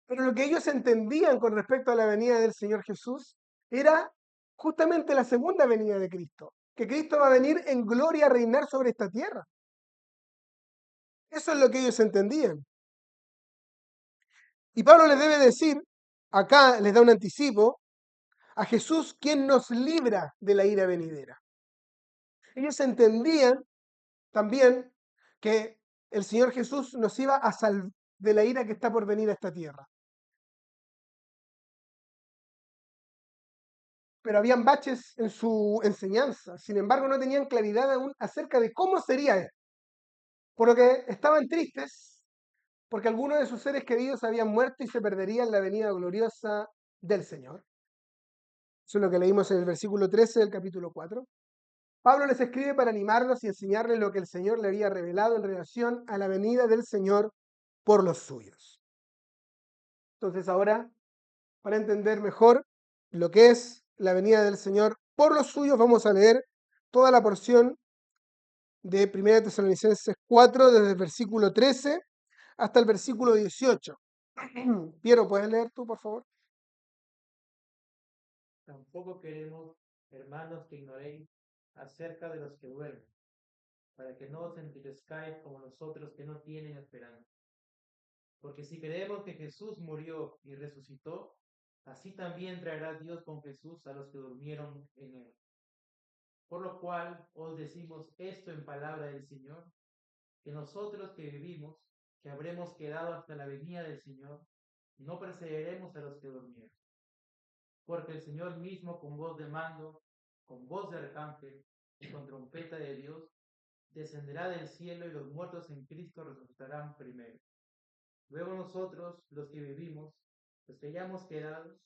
Pero lo que ellos entendían con respecto a la venida del Señor Jesús era justamente la segunda venida de Cristo, que Cristo va a venir en gloria a reinar sobre esta tierra. Eso es lo que ellos entendían. Y Pablo les debe decir, acá les da un anticipo, a Jesús quien nos libra de la ira venidera. Ellos entendían también que el Señor Jesús nos iba a salvar de la ira que está por venir a esta tierra. Pero habían baches en su enseñanza. Sin embargo, no tenían claridad aún acerca de cómo sería esto. Por lo que estaban tristes, porque algunos de sus seres queridos habían muerto y se perderían la venida gloriosa del Señor. Eso es lo que leímos en el versículo 13 del capítulo 4. Pablo les escribe para animarlos y enseñarles lo que el Señor le había revelado en relación a la venida del Señor por los suyos. Entonces ahora, para entender mejor lo que es la venida del Señor por los suyos, vamos a leer toda la porción de 1 Tesalonicenses 4, desde el versículo 13 hasta el versículo 18. Piero, ¿puedes leer tú, por favor? Tampoco queremos, hermanos, que ignoréis acerca de los que duermen, para que no os entristezcáis como los otros que no tienen esperanza. Porque si creemos que Jesús murió y resucitó, así también traerá Dios con Jesús a los que durmieron en él. Por lo cual os decimos esto en palabra del Señor, que nosotros que vivimos, que habremos quedado hasta la venida del Señor, no precederemos a los que durmieron. Porque el Señor mismo con voz de mando, con voz de arcángel y con trompeta de Dios, descenderá del cielo y los muertos en Cristo resucitarán primero. Luego nosotros, los que vivimos, los que hayamos quedado,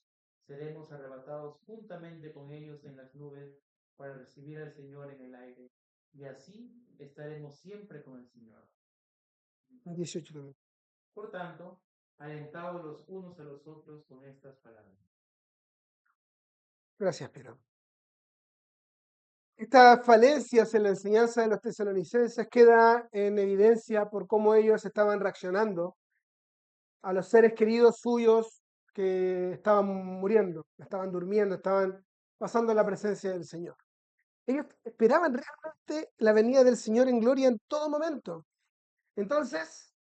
seremos arrebatados juntamente con ellos en las nubes para recibir al Señor en el aire. Y así estaremos siempre con el Señor. 18 también. Por tanto, alentaos los unos a los otros con estas palabras. Gracias, Piero. Estas falencias en la enseñanza de los tesalonicenses queda en evidencia por cómo ellos estaban reaccionando a los seres queridos suyos que estaban muriendo, estaban durmiendo, estaban pasando la presencia del Señor. Ellos esperaban realmente la venida del Señor en gloria en todo momento. Entonces,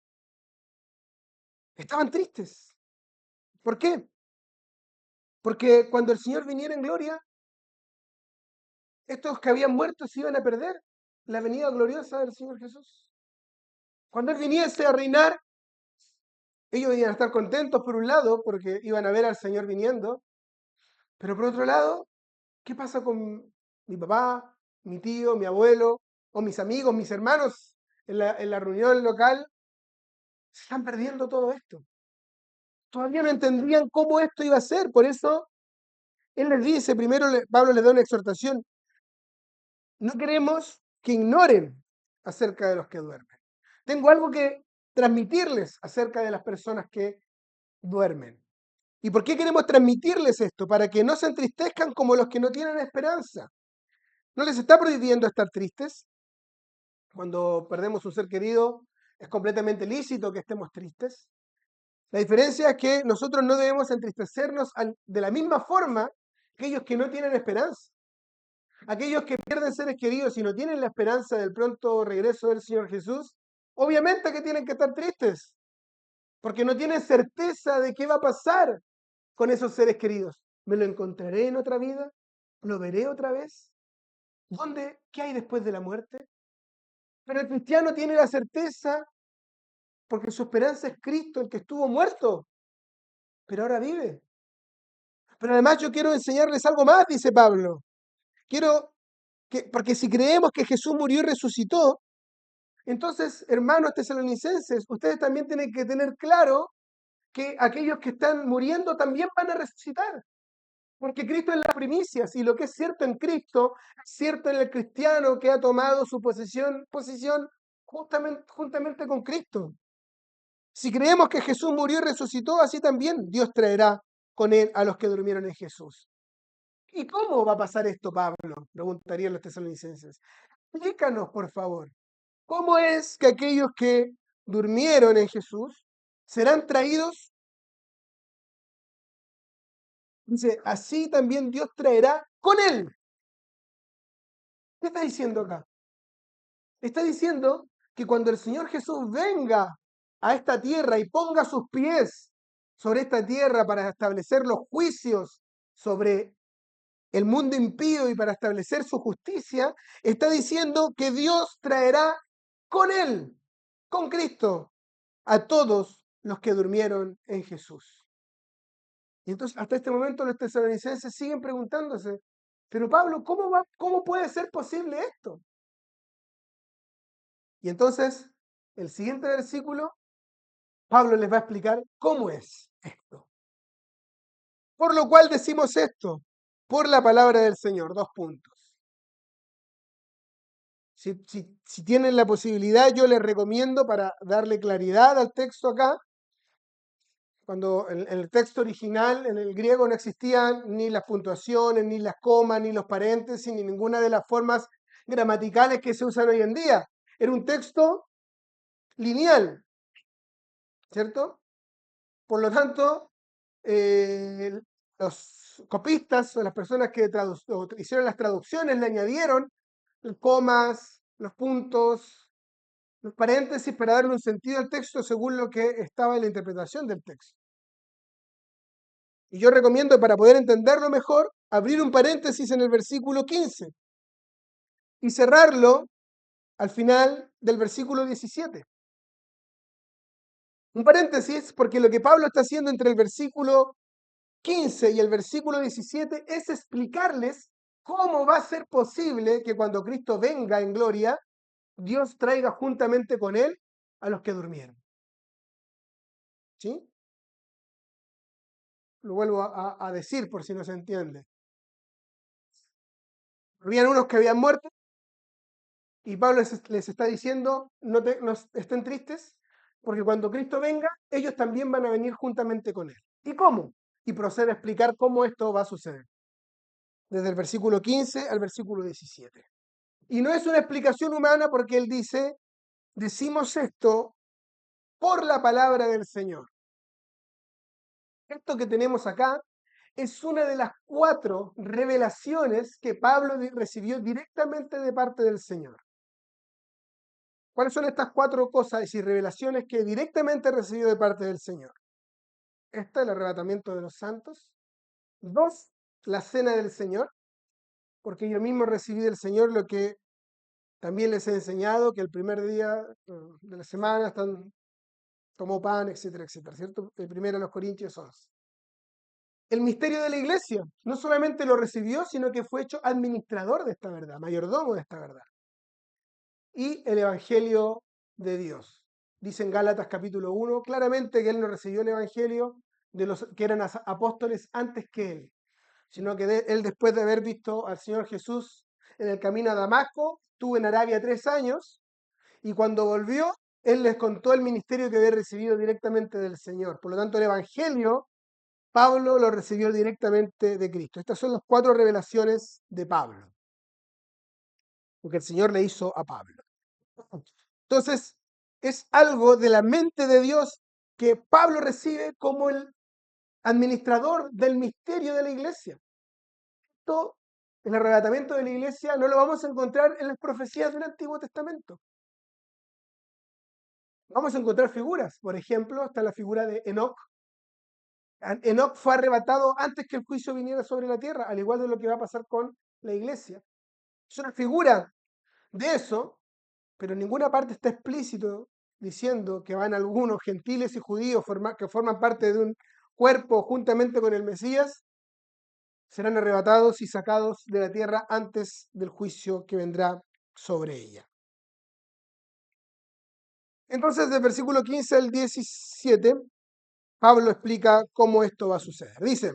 estaban tristes. ¿Por qué? Porque cuando el Señor viniera en gloria, estos que habían muerto se iban a perder la venida gloriosa del Señor Jesús. Cuando Él viniese a reinar, ellos iban a estar contentos por un lado, porque iban a ver al Señor viniendo, pero por otro lado, ¿qué pasa con mi papá, mi tío, mi abuelo, o mis amigos, mis hermanos en la reunión local? Se están perdiendo todo esto. Todavía no entendían cómo esto iba a ser, por eso Él les dice, primero Pablo les da una exhortación, no queremos que ignoren acerca de los que duermen. Tengo algo que transmitirles acerca de las personas que duermen. ¿Y por qué queremos transmitirles esto? Para que no se entristezcan como los que no tienen esperanza. ¿No les está prohibiendo estar tristes? Cuando perdemos un ser querido, es completamente lícito que estemos tristes. La diferencia es que nosotros no debemos entristecernos de la misma forma que aquellos que no tienen esperanza. Aquellos que pierden seres queridos y no tienen la esperanza del pronto regreso del Señor Jesús, obviamente que tienen que estar tristes, porque no tienen certeza de qué va a pasar con esos seres queridos. ¿Me lo encontraré en otra vida? ¿Lo veré otra vez? ¿Dónde? ¿Qué hay después de la muerte? Pero el cristiano tiene la certeza porque su esperanza es Cristo, el que estuvo muerto, pero ahora vive. Pero además yo quiero enseñarles algo más, dice Pablo. Quiero porque si creemos que Jesús murió y resucitó, entonces, hermanos tesalonicenses, ustedes también tienen que tener claro que aquellos que están muriendo también van a resucitar. Porque Cristo es las primicias y lo que es cierto en Cristo es cierto en el cristiano que ha tomado su posición juntamente con Cristo. Si creemos que Jesús murió y resucitó, así también Dios traerá con él a los que durmieron en Jesús. ¿Y cómo va a pasar esto, Pablo? Preguntarían los tesalonicenses. Explícanos, por favor. ¿Cómo es que aquellos que durmieron en Jesús serán traídos? Dice, así también Dios traerá con él. ¿Qué está diciendo acá? Está diciendo que cuando el Señor Jesús venga a esta tierra y ponga sus pies sobre esta tierra para establecer los juicios sobre el mundo impío y para establecer su justicia, está diciendo que Dios traerá con él, con Cristo, a todos los que durmieron en Jesús. Y entonces, hasta este momento, los tesalonicenses siguen preguntándose, pero Pablo, ¿cómo puede ser posible esto? Y entonces, el siguiente versículo Pablo les va a explicar cómo es esto. Por lo cual decimos esto, por la palabra del Señor. 2 puntos. Si tienen la posibilidad, yo les recomiendo para darle claridad al texto acá, cuando en el texto original, en el griego, no existían ni las puntuaciones, ni las comas, ni los paréntesis, ni ninguna de las formas gramaticales que se usan hoy en día. Era un texto lineal, ¿cierto? Por lo tanto, los copistas o las personas que hicieron las traducciones le añadieron los comas, los puntos, los paréntesis para darle un sentido al texto según lo que estaba en la interpretación del texto. Y yo recomiendo, para poder entenderlo mejor, abrir un paréntesis en el versículo 15 y cerrarlo al final del versículo 17. Un paréntesis porque lo que Pablo está haciendo entre el versículo 15 y el versículo 17 es explicarles cómo va a ser posible que cuando Cristo venga en gloria, Dios traiga juntamente con él a los que durmieron. ¿Sí? Lo vuelvo a decir por si no se entiende. Habían unos que habían muerto y Pablo les está diciendo, no estén tristes, porque cuando Cristo venga, ellos también van a venir juntamente con él. ¿Y cómo? Y procede a explicar cómo esto va a suceder. Desde el versículo 15 al versículo 17. Y no es una explicación humana porque él dice, decimos esto por la palabra del Señor. Esto que tenemos acá es una de las 4 revelaciones que Pablo recibió directamente de parte del Señor. ¿Cuáles son estas 4 cosas y revelaciones que directamente recibió de parte del Señor? Esta, el arrebatamiento de los santos. 2, la cena del Señor, porque yo mismo recibí del Señor lo que también les he enseñado, que el primer día de la semana tomó pan, etcétera, etcétera, ¿cierto? El primero a los Corintios 11. El misterio de la iglesia, no solamente lo recibió, sino que fue hecho administrador de esta verdad, mayordomo de esta verdad. Y el evangelio de Dios. Dice en Gálatas capítulo 1 claramente que él no recibió el evangelio de los que eran apóstoles antes que él, sino que él, después de haber visto al Señor Jesús en el camino a Damasco, estuvo en Arabia 3 años, y cuando volvió, él les contó el ministerio que había recibido directamente del Señor. Por lo tanto, el evangelio, Pablo lo recibió directamente de Cristo. Estas son las 4 revelaciones de Pablo, lo que el Señor le hizo a Pablo. Entonces, es algo de la mente de Dios que Pablo recibe como el administrador del misterio de la iglesia. Esto, el arrebatamiento de la iglesia, no lo vamos a encontrar en las profecías del Antiguo Testamento. Vamos a encontrar figuras. Por ejemplo, está la figura de Enoc. Enoc fue arrebatado antes que el juicio viniera sobre la tierra, al igual de lo que va a pasar con la iglesia. Es una figura de eso, pero en ninguna parte está explícito diciendo que van algunos gentiles y judíos que forman parte de un cuerpo juntamente con el Mesías, serán arrebatados y sacados de la tierra antes del juicio que vendrá sobre ella. Entonces, del versículo 15 al 17, Pablo explica cómo esto va a suceder. Dice,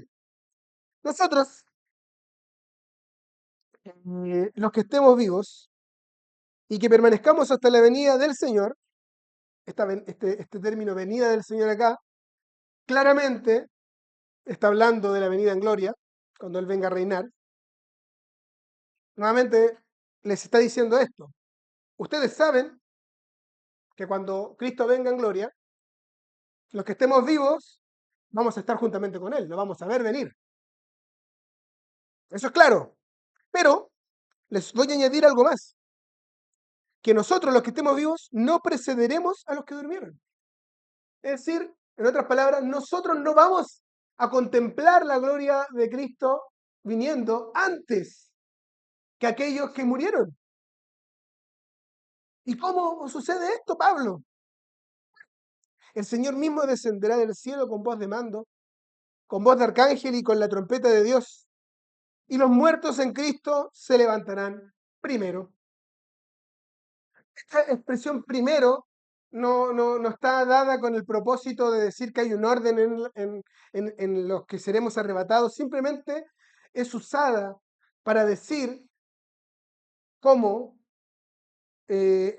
nosotros, los que estemos vivos y que permanezcamos hasta la venida del Señor, este término venida del Señor acá, claramente está hablando de la venida en gloria, cuando Él venga a reinar. Nuevamente les está diciendo esto. Ustedes saben que cuando Cristo venga en gloria, los que estemos vivos vamos a estar juntamente con Él, lo vamos a ver venir. Eso es claro. Pero les voy a añadir algo más. Que nosotros, los que estemos vivos, no precederemos a los que durmieron. Es decir, en otras palabras, nosotros no vamos a contemplar la gloria de Cristo viniendo antes que aquellos que murieron. ¿Y cómo sucede esto, Pablo? El Señor mismo descenderá del cielo con voz de mando, con voz de arcángel y con la trompeta de Dios. Y los muertos en Cristo se levantarán primero. Esta expresión primero no está dada con el propósito de decir que hay un orden en los que seremos arrebatados, simplemente es usada para decir cómo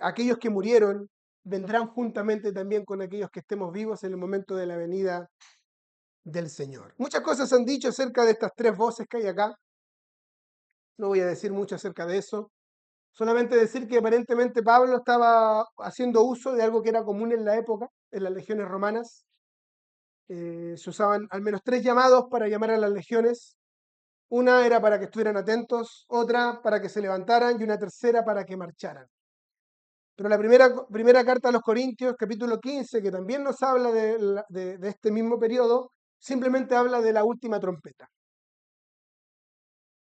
aquellos que murieron vendrán juntamente también con aquellos que estemos vivos en el momento de la venida del Señor. Muchas cosas se han dicho acerca de estas tres voces que hay acá. No voy a decir mucho acerca de eso. Solamente decir que aparentemente Pablo estaba haciendo uso de algo que era común en la época, en las legiones romanas. Se usaban al menos tres llamados para llamar a las legiones. Una era para que estuvieran atentos, otra para que se levantaran y una tercera para que marcharan. Pero la primera carta a los Corintios, capítulo 15, que también nos habla de este mismo periodo, simplemente habla de la última trompeta,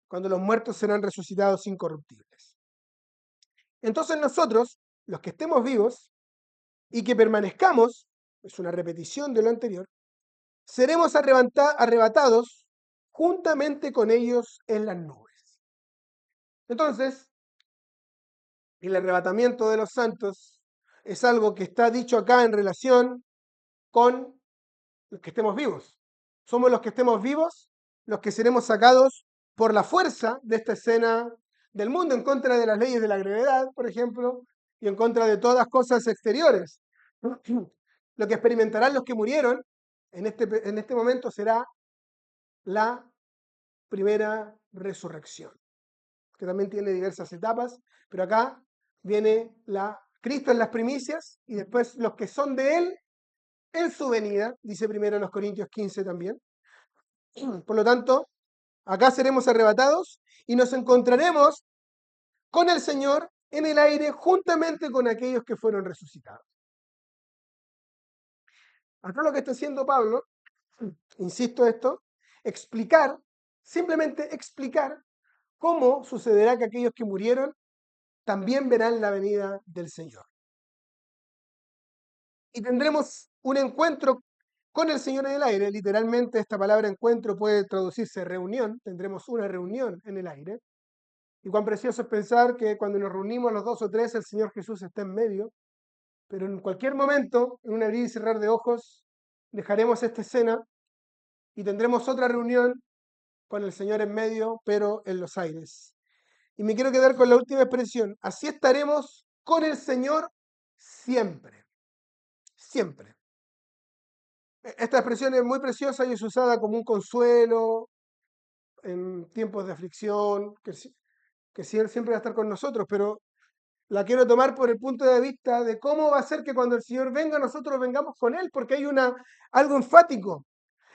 cuando los muertos serán resucitados incorruptibles. Entonces nosotros, los que estemos vivos y que permanezcamos, es una repetición de lo anterior, seremos arrebatados juntamente con ellos en las nubes. Entonces, el arrebatamiento de los santos es algo que está dicho acá en relación con los que estemos vivos. Somos los que estemos vivos, los que seremos sacados por la fuerza de esta escena del mundo, en contra de las leyes de la gravedad, por ejemplo, y en contra de todas cosas exteriores. Lo que experimentarán los que murieron en este momento será la primera resurrección, que también tiene diversas etapas, pero acá viene Cristo en las primicias y después los que son de Él en su venida, dice primero en los Corintios 15 también. Por lo tanto, acá seremos arrebatados y nos encontraremos con el Señor en el aire juntamente con aquellos que fueron resucitados. Acá lo que está haciendo Pablo, insisto esto, simplemente explicar cómo sucederá que aquellos que murieron también verán la venida del Señor. Y tendremos un encuentro con el Señor en el aire. Literalmente esta palabra encuentro puede traducirse reunión. Tendremos una reunión en el aire. Y cuán precioso es pensar que cuando nos reunimos los dos o tres, el Señor Jesús está en medio. Pero en cualquier momento, en un abrir y cerrar de ojos, dejaremos esta escena y tendremos otra reunión con el Señor en medio, pero en los aires. Y me quiero quedar con la última expresión. Así estaremos con el Señor siempre. Siempre. Esta expresión es muy preciosa y es usada como un consuelo en tiempos de aflicción, que siempre va a estar con nosotros, pero la quiero tomar por el punto de vista de cómo va a ser que cuando el Señor venga nosotros vengamos con Él, porque hay algo enfático.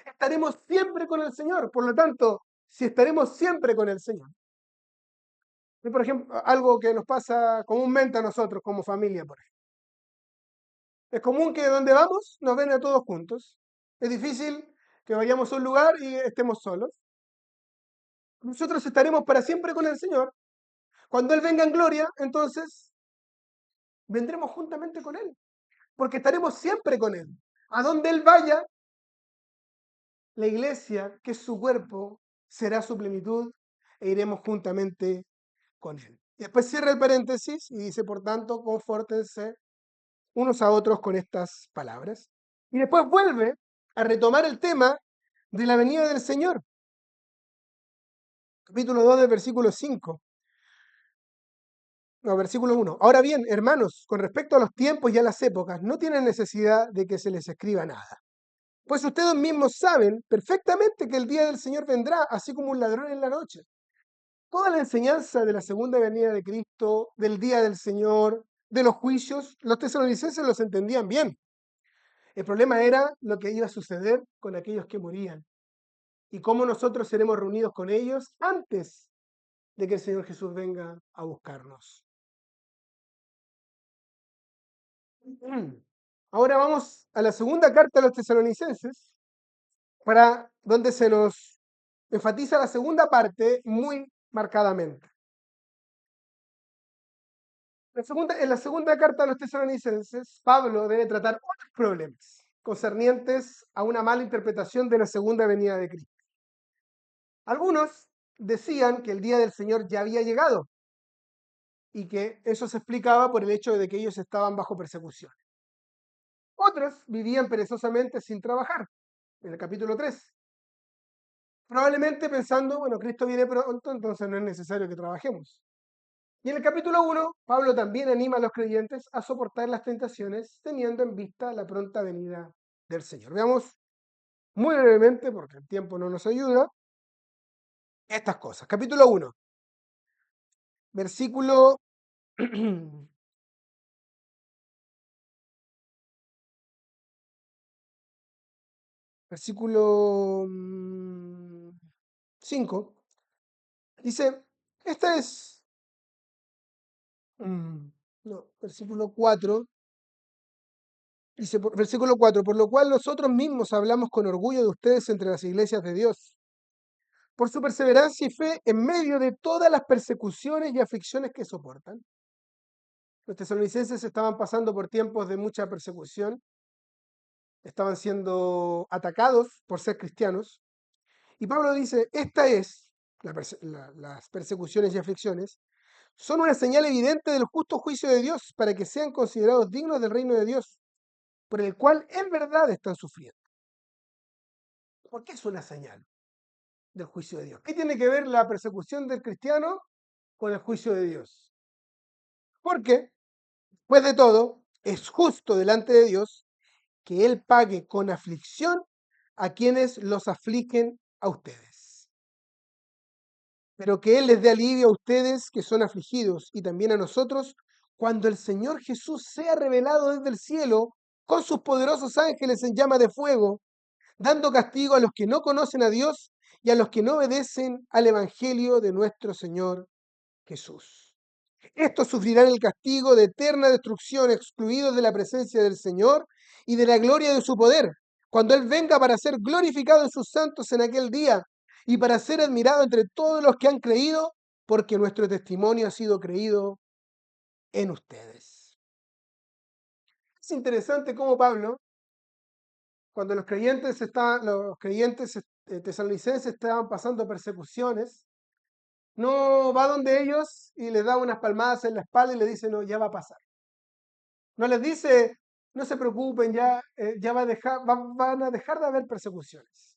Estaremos siempre con el Señor, por lo tanto, si estaremos siempre con el Señor. Y por ejemplo, algo que nos pasa comúnmente a nosotros como familia, por ejemplo. Es común que donde vamos nos ven a todos juntos. Es difícil que vayamos a un lugar y estemos solos. Nosotros estaremos para siempre con el Señor. Cuando Él venga en gloria, entonces vendremos juntamente con Él, porque estaremos siempre con Él. A donde Él vaya, la iglesia, que es su cuerpo, será su plenitud e iremos juntamente con Él. Y después cierra el paréntesis y dice, por tanto, confórtense unos a otros con estas palabras. Y después vuelve a retomar el tema de la venida del Señor. Capítulo 2 del versículo 5. No, versículo 1. Ahora bien, hermanos, con respecto a los tiempos y a las épocas, no tienen necesidad de que se les escriba nada. Pues ustedes mismos saben perfectamente que el día del Señor vendrá, así como un ladrón en la noche. Toda la enseñanza de la segunda venida de Cristo, del día del Señor, de los juicios, los tesalonicenses los entendían bien. El problema era lo que iba a suceder con aquellos que morían y cómo nosotros seremos reunidos con ellos antes de que el Señor Jesús venga a buscarnos. Ahora vamos a la segunda carta a los tesalonicenses, para donde se nos enfatiza la segunda parte muy marcadamente. En la segunda carta a los tesalonicenses, Pablo debe tratar otros problemas concernientes a una mala interpretación de la segunda venida de Cristo. Algunos decían que el día del Señor ya había llegado y que eso se explicaba por el hecho de que ellos estaban bajo persecución. Otros vivían perezosamente sin trabajar, en el capítulo 3. Probablemente pensando, bueno, Cristo viene pronto, entonces no es necesario que trabajemos. Y en el capítulo 1, Pablo también anima a los creyentes a soportar las tentaciones teniendo en vista la pronta venida del Señor. Veamos muy brevemente, porque el tiempo no nos ayuda, estas cosas. Capítulo 1, versículo, versículo 5, dice, esta es, no, versículo 4, dice, versículo 4, por lo cual nosotros mismos hablamos con orgullo de ustedes entre las iglesias de Dios, por su perseverancia y fe en medio de todas las persecuciones y aflicciones que soportan. Los tesalonicenses estaban pasando por tiempos de mucha persecución, estaban siendo atacados por ser cristianos, y Pablo dice, las persecuciones y aflicciones son una señal evidente del justo juicio de Dios para que sean considerados dignos del reino de Dios, por el cual en verdad están sufriendo. ¿Por qué es una señal del juicio de Dios? ¿Qué tiene que ver la persecución del cristiano con el juicio de Dios? Porque, después de todo, es justo delante de Dios que Él pague con aflicción a quienes los afligen a ustedes, pero que Él les dé alivio a ustedes que son afligidos y también a nosotros cuando el Señor Jesús sea revelado desde el cielo con sus poderosos ángeles en llama de fuego, dando castigo a los que no conocen a Dios y a los que no obedecen al Evangelio de nuestro Señor Jesús. Estos sufrirán el castigo de eterna destrucción, excluidos de la presencia del Señor y de la gloria de su poder, cuando Él venga para ser glorificado en sus santos en aquel día y para ser admirado entre todos los que han creído, porque nuestro testimonio ha sido creído en ustedes. Es interesante cómo Pablo, cuando los creyentes tesalonicenses estaban pasando persecuciones, no va donde ellos y les da unas palmadas en la espalda y les dice, no, ya va a pasar. No les dice, no se preocupen, ya van a dejar de haber persecuciones.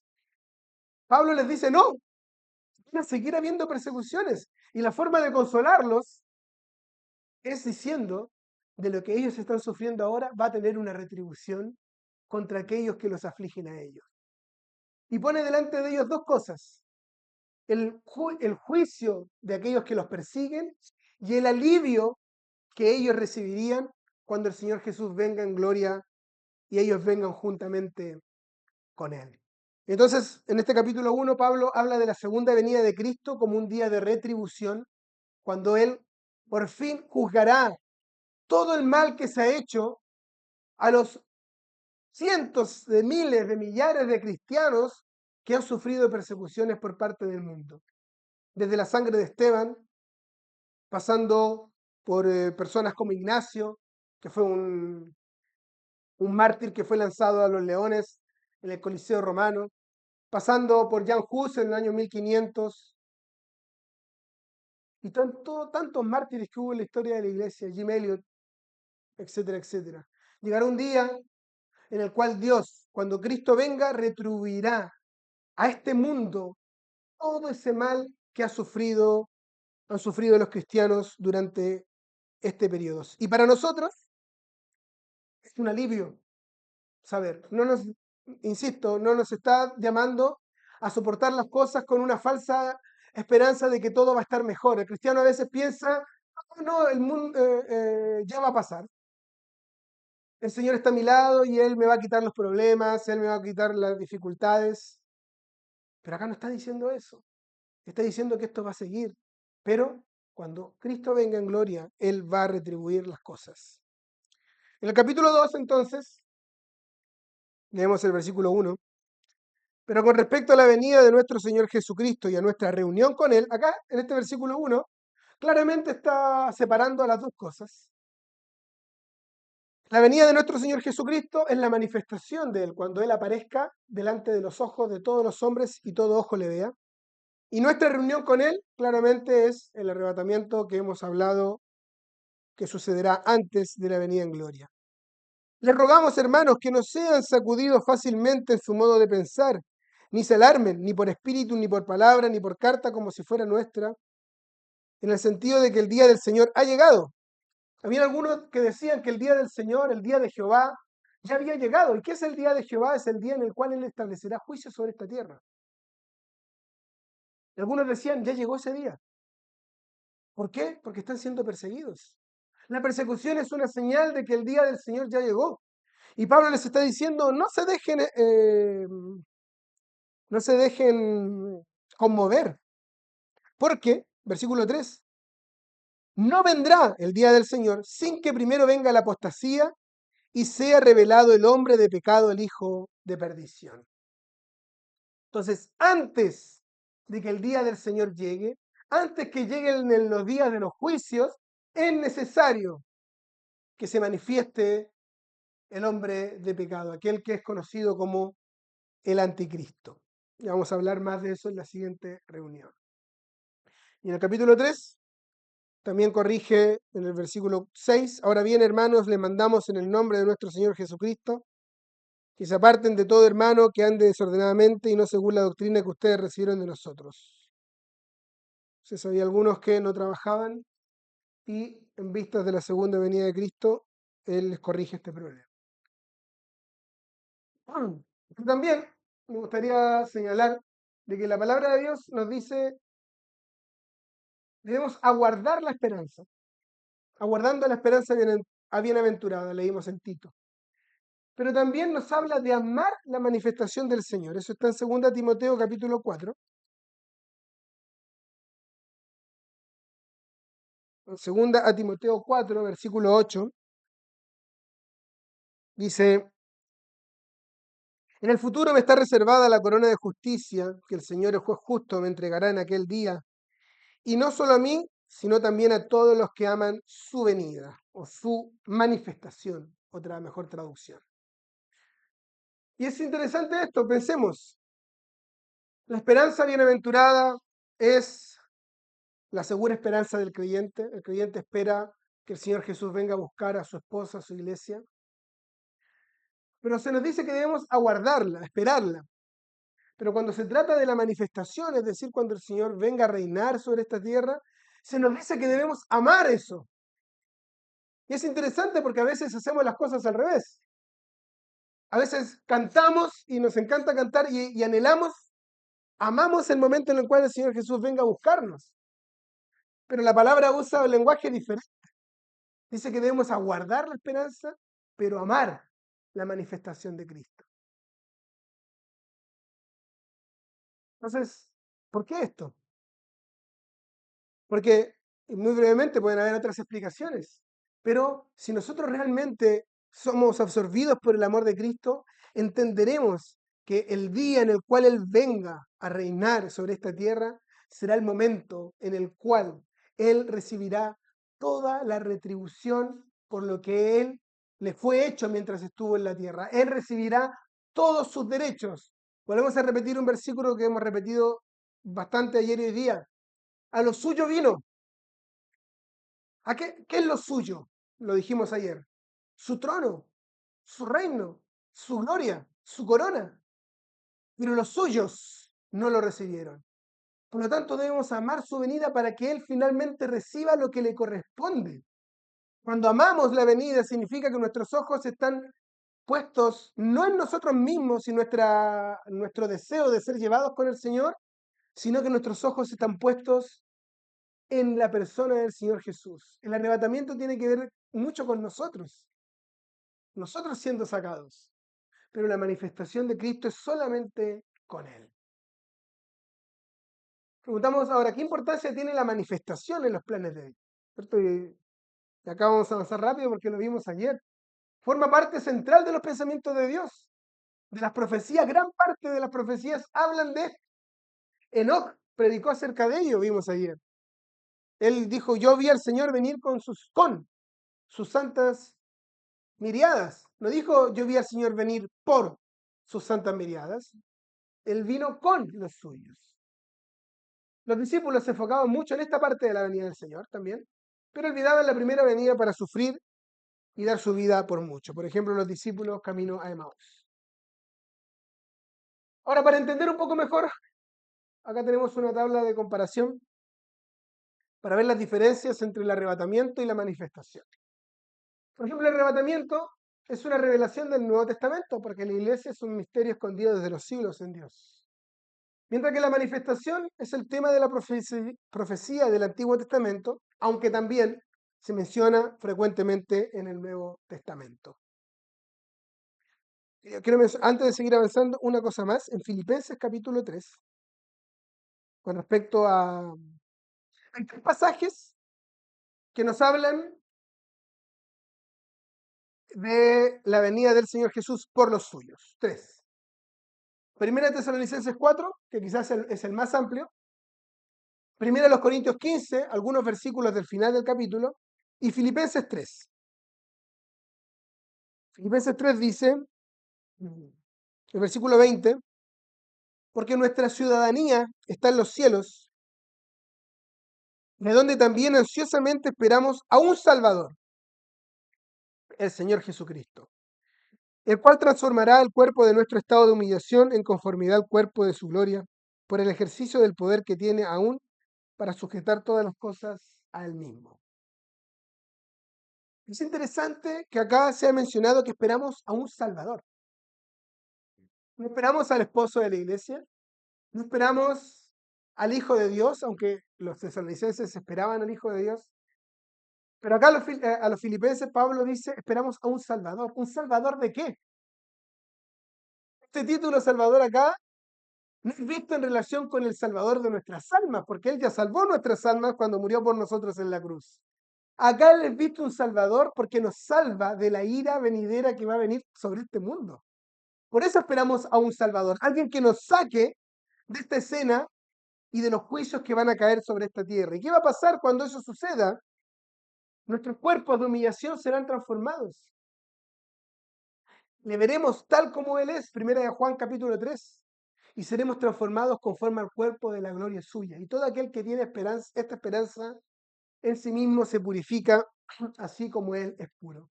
Pablo les dice, no, van a seguir habiendo persecuciones. Y la forma de consolarlos es diciendo de lo que ellos están sufriendo ahora va a tener una retribución contra aquellos que los afligen a ellos. Y pone delante de ellos dos cosas, el juicio de aquellos que los persiguen y el alivio que ellos recibirían cuando el Señor Jesús venga en gloria y ellos vengan juntamente con Él. Entonces, en este capítulo 1, Pablo habla de la segunda venida de Cristo como un día de retribución, cuando Él por fin juzgará todo el mal que se ha hecho a los cientos de miles de millares de cristianos que han sufrido persecuciones por parte del mundo. Desde la sangre de Esteban, pasando por personas como Ignacio, que fue un mártir que fue lanzado a los leones en el Coliseo romano, pasando por Jan Hus en el año 1500, y tantos mártires que hubo en la historia de la iglesia, Jim Elliot, etcétera, etcétera. Llegará un día en el cual Dios, cuando Cristo venga, retribuirá a este mundo todo ese mal que han sufrido los cristianos durante este periodo. Y para nosotros es un alivio saber, insisto, no nos está llamando a soportar las cosas con una falsa esperanza de que todo va a estar mejor. El cristiano a veces piensa, no, el mundo ya va a pasar. El Señor está a mi lado y Él me va a quitar los problemas, Él me va a quitar las dificultades. Pero acá no está diciendo eso. Está diciendo que esto va a seguir. Pero cuando Cristo venga en gloria, Él va a retribuir las cosas. En el capítulo 2, entonces, leemos el versículo 1. Pero con respecto a la venida de nuestro Señor Jesucristo y a nuestra reunión con Él, acá en este versículo 1, claramente está separando a las dos cosas. La venida de nuestro Señor Jesucristo es la manifestación de Él, cuando Él aparezca delante de los ojos de todos los hombres y todo ojo le vea. Y nuestra reunión con Él claramente es el arrebatamiento que hemos hablado que sucederá antes de la venida en gloria. Les rogamos, hermanos, que no sean sacudidos fácilmente en su modo de pensar, ni se alarmen, ni por espíritu, ni por palabra, ni por carta, como si fuera nuestra, en el sentido de que el día del Señor ha llegado. Había algunos que decían que el día del Señor, el día de Jehová, ya había llegado. ¿Y qué es el día de Jehová? Es el día en el cual Él establecerá juicio sobre esta tierra. Y algunos decían, ya llegó ese día. ¿Por qué? Porque están siendo perseguidos. La persecución es una señal de que el día del Señor ya llegó. Y Pablo les está diciendo, no se dejen conmover. Porque, versículo 3, no vendrá el día del Señor sin que primero venga la apostasía y sea revelado el hombre de pecado, el hijo de perdición. Entonces, antes de que el día del Señor llegue, antes que lleguen los días de los juicios, es necesario que se manifieste el hombre de pecado, aquel que es conocido como el anticristo. Y vamos a hablar más de eso en la siguiente reunión. Y en el capítulo 3 también corrige en el versículo 6, ahora bien, hermanos, le mandamos en el nombre de nuestro Señor Jesucristo, que se aparten de todo hermano que ande desordenadamente y no según la doctrina que ustedes recibieron de nosotros. Entonces había algunos que no trabajaban y en vistas de la segunda venida de Cristo, Él les corrige este problema. También me gustaría señalar de que la palabra de Dios nos dice, debemos aguardar la esperanza, aguardando la esperanza bienaventurada, leímos en Tito. Pero también nos habla de amar la manifestación del Señor. Eso está en 2 Timoteo capítulo 4. En 2 Timoteo 4, versículo 8, dice, en el futuro me está reservada la corona de justicia que el Señor, el juez justo, me entregará en aquel día. Y no solo a mí, sino también a todos los que aman su venida o su manifestación, otra mejor traducción. Y es interesante esto, pensemos, la esperanza bienaventurada es la segura esperanza del creyente. El creyente espera que el Señor Jesús venga a buscar a su esposa, a su iglesia. Pero se nos dice que debemos aguardarla, esperarla. Pero cuando se trata de la manifestación, es decir, cuando el Señor venga a reinar sobre esta tierra, se nos dice que debemos amar eso. Y es interesante porque a veces hacemos las cosas al revés. A veces cantamos y nos encanta cantar y anhelamos, amamos el momento en el cual el Señor Jesús venga a buscarnos. Pero la palabra usa un lenguaje diferente. Dice que debemos aguardar la esperanza, pero amar la manifestación de Cristo. Entonces, ¿por qué esto? Porque muy brevemente pueden haber otras explicaciones, pero si nosotros realmente somos absorbidos por el amor de Cristo, entenderemos que el día en el cual Él venga a reinar sobre esta tierra será el momento en el cual Él recibirá toda la retribución por lo que Él le fue hecho mientras estuvo en la tierra. Él recibirá todos sus derechos. Volvemos a repetir un versículo que hemos repetido bastante ayer y hoy día. A lo suyo vino. ¿A qué es lo suyo? Lo dijimos ayer. Su trono, su reino, su gloria, su corona. Pero los suyos no lo recibieron. Por lo tanto, debemos amar su venida para que Él finalmente reciba lo que le corresponde. Cuando amamos la venida, significa que nuestros ojos están puestos no en nosotros mismos y nuestro deseo de ser llevados con el Señor, sino que nuestros ojos están puestos en la persona del Señor Jesús. El arrebatamiento tiene que ver mucho con nosotros siendo sacados, pero la manifestación de Cristo es solamente con Él. Preguntamos ahora, ¿qué importancia tiene la manifestación en los planes de Dios? ¿Cierto? Y acá vamos a avanzar rápido porque lo vimos ayer. Forma parte central de los pensamientos de Dios, de las profecías, gran parte de las profecías hablan de esto. Enoc predicó acerca de ello, vimos ayer. Él dijo, yo vi al Señor venir con sus santas miriadas. No dijo, yo vi al Señor venir por sus santas miriadas. Él vino con los suyos. Los discípulos se enfocaban mucho en esta parte de la venida del Señor también, pero olvidaban la primera venida para sufrir y dar su vida por mucho. Por ejemplo, los discípulos camino a Emaús. Ahora, para entender un poco mejor, acá tenemos una tabla de comparación para ver las diferencias entre el arrebatamiento y la manifestación. Por ejemplo, el arrebatamiento es una revelación del Nuevo Testamento, porque la iglesia es un misterio escondido desde los siglos en Dios. Mientras que la manifestación es el tema de la profecía del Antiguo Testamento, aunque también se menciona frecuentemente en el Nuevo Testamento. Antes de seguir avanzando, una cosa más, en Filipenses capítulo 3, con respecto a... Hay tres pasajes que nos hablan de la venida del Señor Jesús por los suyos. Tres. Primera Tesalonicenses 4, que quizás es el más amplio. Primera los Corintios 15, algunos versículos del final del capítulo. Y Filipenses 3. Filipenses 3 dice, el versículo 20, porque nuestra ciudadanía está en los cielos, de donde también ansiosamente esperamos a un Salvador, el Señor Jesucristo, el cual transformará el cuerpo de nuestro estado de humillación en conformidad al cuerpo de su gloria, por el ejercicio del poder que tiene aún para sujetar todas las cosas a él mismo. Es interesante que acá se ha mencionado que esperamos a un Salvador. No esperamos al esposo de la iglesia, no esperamos al Hijo de Dios, aunque los tesalonicenses esperaban al Hijo de Dios. Pero acá a los filipenses Pablo dice, esperamos a un Salvador. ¿Un Salvador de qué? Este título Salvador acá no es visto en relación con el Salvador de nuestras almas, porque Él ya salvó nuestras almas cuando murió por nosotros en la cruz. Acá Él es visto un Salvador porque nos salva de la ira venidera que va a venir sobre este mundo. Por eso esperamos a un Salvador, alguien que nos saque de esta escena y de los juicios que van a caer sobre esta tierra. ¿Y qué va a pasar cuando eso suceda? Nuestros cuerpos de humillación serán transformados. Le veremos tal como Él es, primera de Juan capítulo 3, y seremos transformados conforme al cuerpo de la gloria suya. Y todo aquel que tiene esperanza, esta esperanza en sí mismo se purifica, así como Él es puro.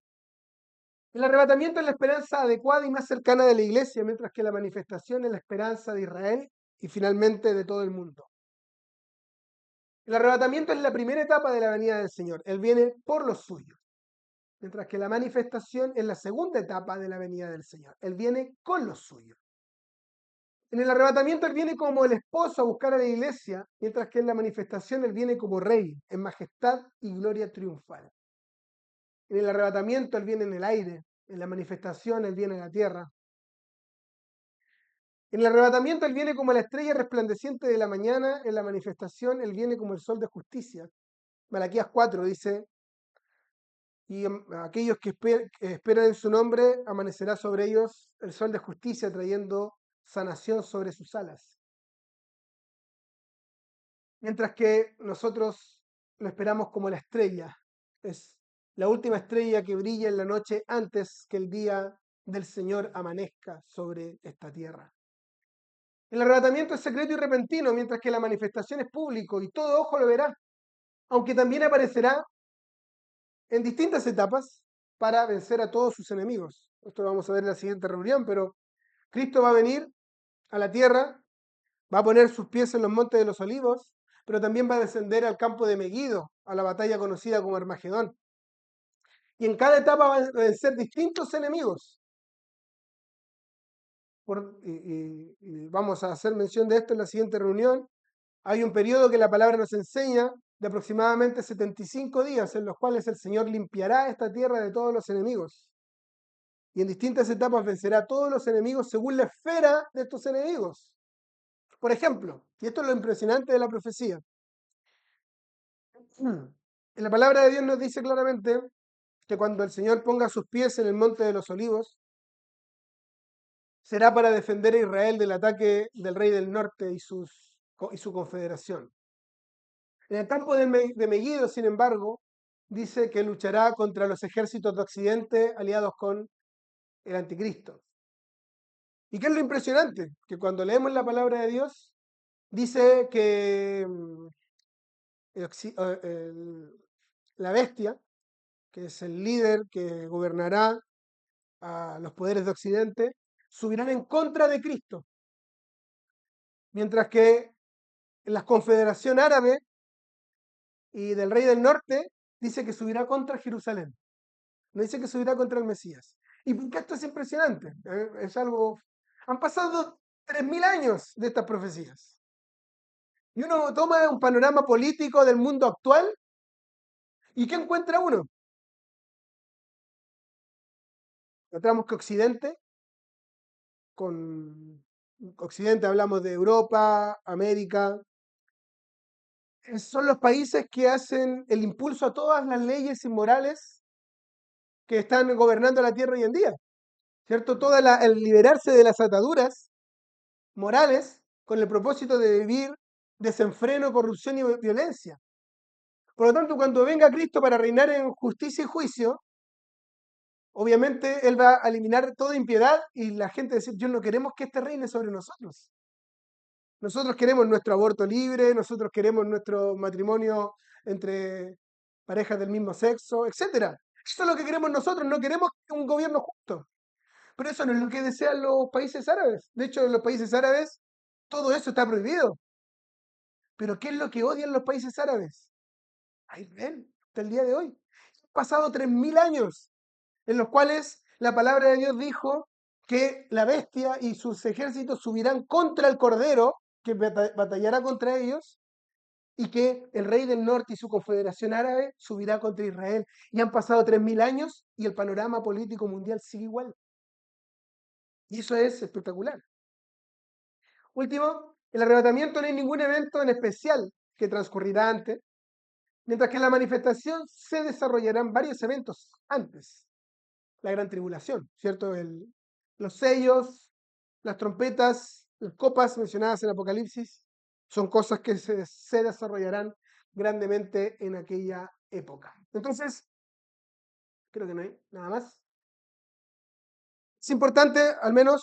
El arrebatamiento es la esperanza adecuada y más cercana de la iglesia, mientras que la manifestación es la esperanza de Israel y finalmente de todo el mundo. El arrebatamiento es la primera etapa de la venida del Señor. Él viene por los suyos. Mientras que la manifestación es la segunda etapa de la venida del Señor. Él viene con los suyos. En el arrebatamiento Él viene como el esposo a buscar a la iglesia, mientras que en la manifestación Él viene como rey, en majestad y gloria triunfal. En el arrebatamiento Él viene en el aire, en la manifestación Él viene en la tierra. En el arrebatamiento Él viene como la estrella resplandeciente de la mañana, en la manifestación Él viene como el sol de justicia. Malaquías 4 dice, y aquellos que esperan en su nombre, amanecerá sobre ellos el sol de justicia, trayendo sanación sobre sus alas. Mientras que nosotros lo esperamos como la estrella, es la última estrella que brilla en la noche antes que el día del Señor amanezca sobre esta tierra. El arrebatamiento es secreto y repentino, mientras que la manifestación es público y todo ojo lo verá, aunque también aparecerá en distintas etapas para vencer a todos sus enemigos. Esto lo vamos a ver en la siguiente reunión, pero Cristo va a venir a la tierra, va a poner sus pies en los montes de los olivos, pero también va a descender al campo de Megido, a la batalla conocida como Armagedón. Y en cada etapa van a vencer distintos enemigos. Y vamos a hacer mención de esto en la siguiente reunión. Hay un periodo que la palabra nos enseña de aproximadamente 75 días en los cuales el Señor limpiará esta tierra de todos los enemigos. Y en distintas etapas vencerá a todos los enemigos según la esfera de estos enemigos. Por ejemplo, y esto es lo impresionante de la profecía, en la palabra de Dios nos dice claramente que cuando el Señor ponga sus pies en el monte de los olivos, será para defender a Israel del ataque del rey del norte y su confederación. En el campo de Megiddo, sin embargo, dice que luchará contra los ejércitos de Occidente aliados con el anticristo. ¿Y qué es lo impresionante? Que cuando leemos la palabra de Dios, dice que la bestia que es el líder que gobernará a los poderes de Occidente, subirán en contra de Cristo, mientras que la Confederación Árabe y del Rey del Norte dice que subirá contra Jerusalén, no dice que subirá contra el Mesías. ¿Y por qué esto es impresionante? Es algo... Han pasado 3000 años de estas profecías. Y uno toma un panorama político del mundo actual, ¿y qué encuentra uno? Encontramos que con Occidente hablamos de Europa, América, son los países que hacen el impulso a todas las leyes inmorales que están gobernando la tierra hoy en día, ¿cierto? El liberarse de las ataduras morales con el propósito de vivir desenfreno, corrupción y violencia. Por lo tanto, cuando venga Cristo para reinar en justicia y juicio, obviamente Él va a eliminar toda impiedad y la gente decir, yo no queremos que este reine sobre nosotros. Nosotros queremos nuestro aborto libre, nosotros queremos nuestro matrimonio entre parejas del mismo sexo, etcétera. Eso es lo que queremos nosotros, no queremos un gobierno justo. Pero eso no es lo que desean los países árabes. De hecho, en los países árabes todo eso está prohibido. Pero ¿qué es lo que odian los países árabes? A Israel, hasta el día de hoy. Han pasado 3000 años en los cuales la palabra de Dios dijo que la bestia y sus ejércitos subirán contra el Cordero, que batallará contra ellos, y que el rey del norte y su confederación árabe subirá contra Israel. Y han pasado 3000 años y el panorama político mundial sigue igual. Y eso es espectacular. Último, el arrebatamiento no hay ningún evento en especial que transcurrirá antes, mientras que en la manifestación se desarrollarán varios eventos antes. La gran tribulación, ¿cierto? Los sellos, las trompetas, las copas mencionadas en Apocalipsis, son cosas que se desarrollarán grandemente en aquella época. Entonces, creo que no hay nada más. Es importante, al menos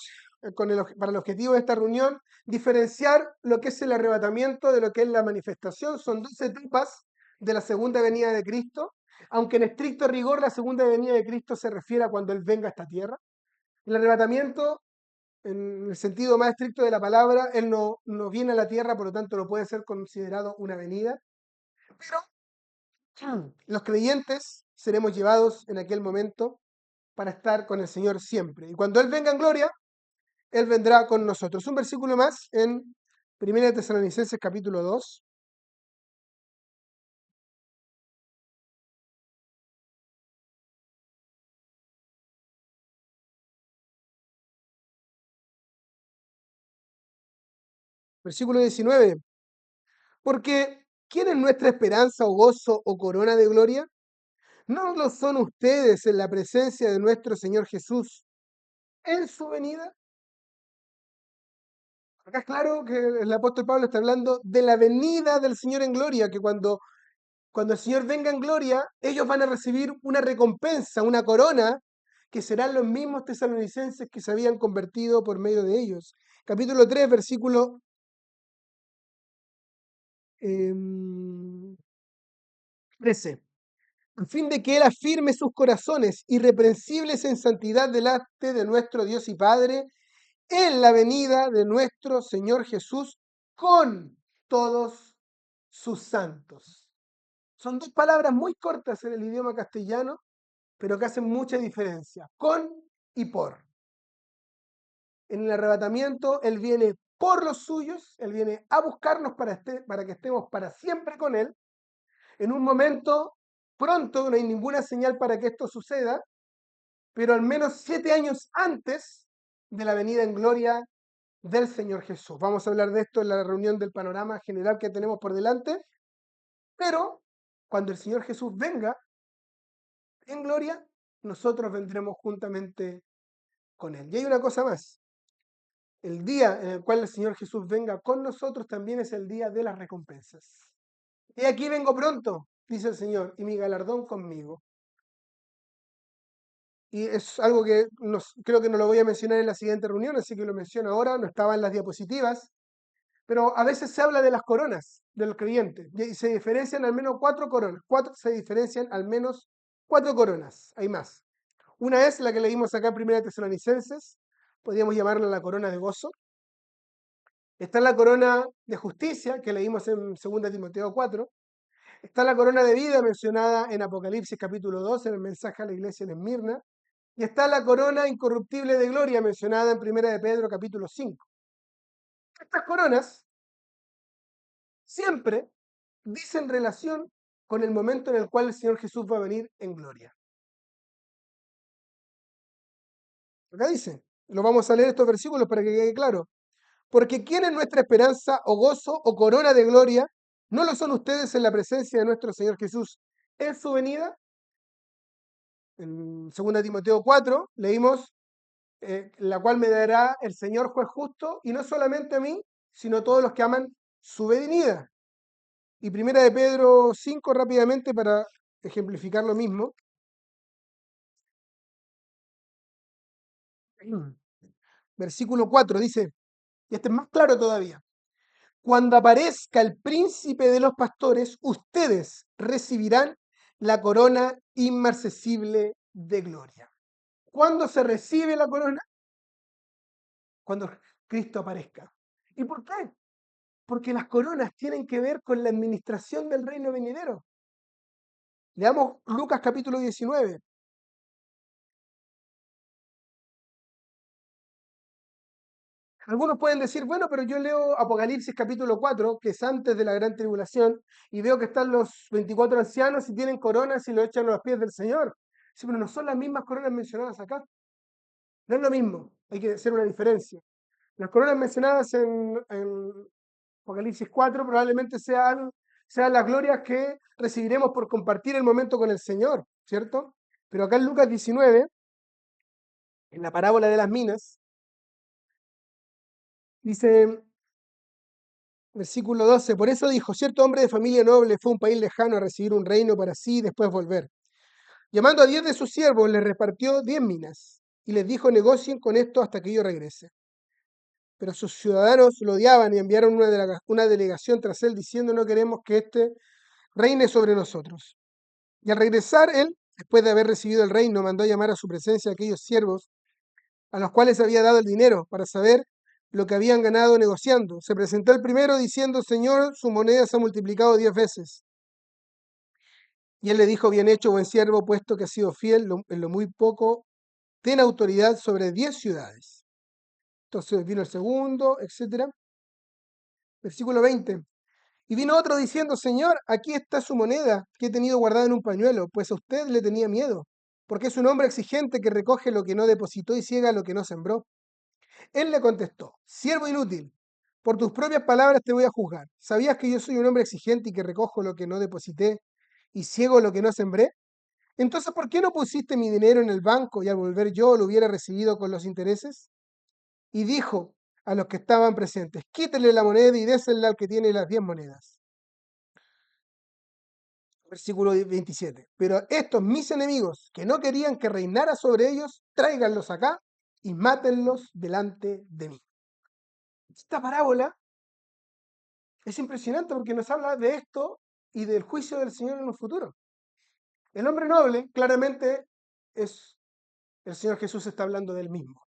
para el objetivo de esta reunión, diferenciar lo que es el arrebatamiento de lo que es la manifestación. Son dos etapas de la segunda venida de Cristo, aunque en estricto rigor la segunda venida de Cristo se refiere a cuando Él venga a esta tierra. El arrebatamiento, en el sentido más estricto de la palabra, Él no viene a la tierra, por lo tanto no puede ser considerado una venida, pero los creyentes seremos llevados en aquel momento para estar con el Señor siempre. Y cuando Él venga en gloria, Él vendrá con nosotros. Un versículo más en 1 Tesalonicenses capítulo 2. Versículo 19. Porque, ¿quién es nuestra esperanza o gozo o corona de gloria? ¿No lo son ustedes en la presencia de nuestro Señor Jesús en su venida? Acá es claro que el apóstol Pablo está hablando de la venida del Señor en gloria, que cuando el Señor venga en gloria, ellos van a recibir una recompensa, una corona, que serán los mismos tesalonicenses que se habían convertido por medio de ellos. Capítulo 3, versículo 13. A fin de que Él afirme sus corazones irreprensibles en santidad delante de nuestro Dios y Padre, en la venida de nuestro Señor Jesús con todos sus santos. Son dos palabras muy cortas en el idioma castellano, pero que hacen mucha diferencia. Con y por. En el arrebatamiento, Él viene por los suyos, Él viene a buscarnos para que estemos para siempre con Él. En un momento pronto, no hay ninguna señal para que esto suceda, pero al menos 7 años antes de la venida en gloria del Señor Jesús. Vamos a hablar de esto en la reunión del panorama general que tenemos por delante, pero cuando el Señor Jesús venga en gloria, nosotros vendremos juntamente con Él. Y hay una cosa más. El día en el cual el Señor Jesús venga con nosotros también es el día de las recompensas. Y aquí vengo pronto, dice el Señor, y mi galardón conmigo. Y es algo que creo que no lo voy a mencionar en la siguiente reunión, así que lo menciono ahora, no estaba en las diapositivas, pero a veces se habla de las coronas de los creyentes, y se diferencian al menos 4 coronas, se diferencian al menos 4 coronas, hay más. Una es la que leímos acá en 1 Tesalonicenses, podríamos llamarla la corona de gozo. Está la corona de justicia, que leímos en 2 Timoteo 4. Está la corona de vida mencionada en Apocalipsis capítulo 2, en el mensaje a la iglesia en Esmirna. Y está la corona incorruptible de gloria mencionada en 1 de Pedro capítulo 5. Estas coronas siempre dicen relación con el momento en el cual el Señor Jesús va a venir en gloria. Acá dice, lo vamos a leer estos versículos para que quede claro. Porque ¿quién es nuestra esperanza o gozo o corona de gloria? ¿No lo son ustedes en la presencia de nuestro Señor Jesús en su venida? En 2 Timoteo 4 leímos, la cual me dará el Señor juez justo, y no solamente a mí, sino a todos los que aman su venida. Y 1 de Pedro 5 rápidamente para ejemplificar lo mismo. Versículo 4 dice, y este es más claro todavía, cuando aparezca el príncipe de los pastores, ustedes recibirán la corona inmarcesible de gloria. ¿Cuándo se recibe la corona? Cuando Cristo aparezca. ¿Y por qué? Porque las coronas tienen que ver con la administración del reino venidero. Leamos Lucas capítulo 19. Algunos pueden decir, bueno, pero yo leo Apocalipsis capítulo 4, que es antes de la gran tribulación, y veo que están los 24 ancianos y tienen coronas y lo echan a los pies del Señor. Sí, pero no son las mismas coronas mencionadas acá. No es lo mismo, hay que hacer una diferencia. Las coronas mencionadas en Apocalipsis 4 probablemente sean las glorias que recibiremos por compartir el momento con el Señor, ¿cierto? Pero acá en Lucas 19, en la parábola de las minas, dice, versículo 12, por eso dijo, cierto hombre de familia noble fue a un país lejano a recibir un reino para sí y después volver. Llamando a 10 de sus siervos, les repartió 10 minas y les dijo, negocien con esto hasta que yo regrese. Pero sus ciudadanos lo odiaban y enviaron una delegación tras él diciendo, no queremos que éste reine sobre nosotros. Y al regresar él, después de haber recibido el reino, mandó a llamar a su presencia a aquellos siervos a los cuales había dado el dinero para saber lo que habían ganado negociando. Se presentó el primero diciendo, Señor, su moneda se ha multiplicado 10 veces. Y él le dijo, bien hecho, buen siervo, puesto que has sido fiel en lo muy poco, ten autoridad sobre 10 ciudades. Entonces vino el segundo, etc. Versículo 20. Y vino otro diciendo, Señor, aquí está su moneda que he tenido guardada en un pañuelo, pues a usted le tenía miedo, porque es un hombre exigente que recoge lo que no depositó y ciega lo que no sembró. Él le contestó, siervo inútil, por tus propias palabras te voy a juzgar. ¿Sabías que yo soy un hombre exigente y que recojo lo que no deposité y ciego lo que no sembré? Entonces, ¿por qué no pusiste mi dinero en el banco y al volver yo lo hubiera recibido con los intereses? Y dijo a los que estaban presentes, quítele la moneda y désela al que tiene las 10 monedas. Versículo 27. Pero estos mis enemigos, que no querían que reinara sobre ellos, tráiganlos acá y mátenlos delante de mí. Esta parábola es impresionante porque nos habla de esto y del juicio del Señor en un futuro. El hombre noble, claramente, es el Señor Jesús, está hablando del mismo.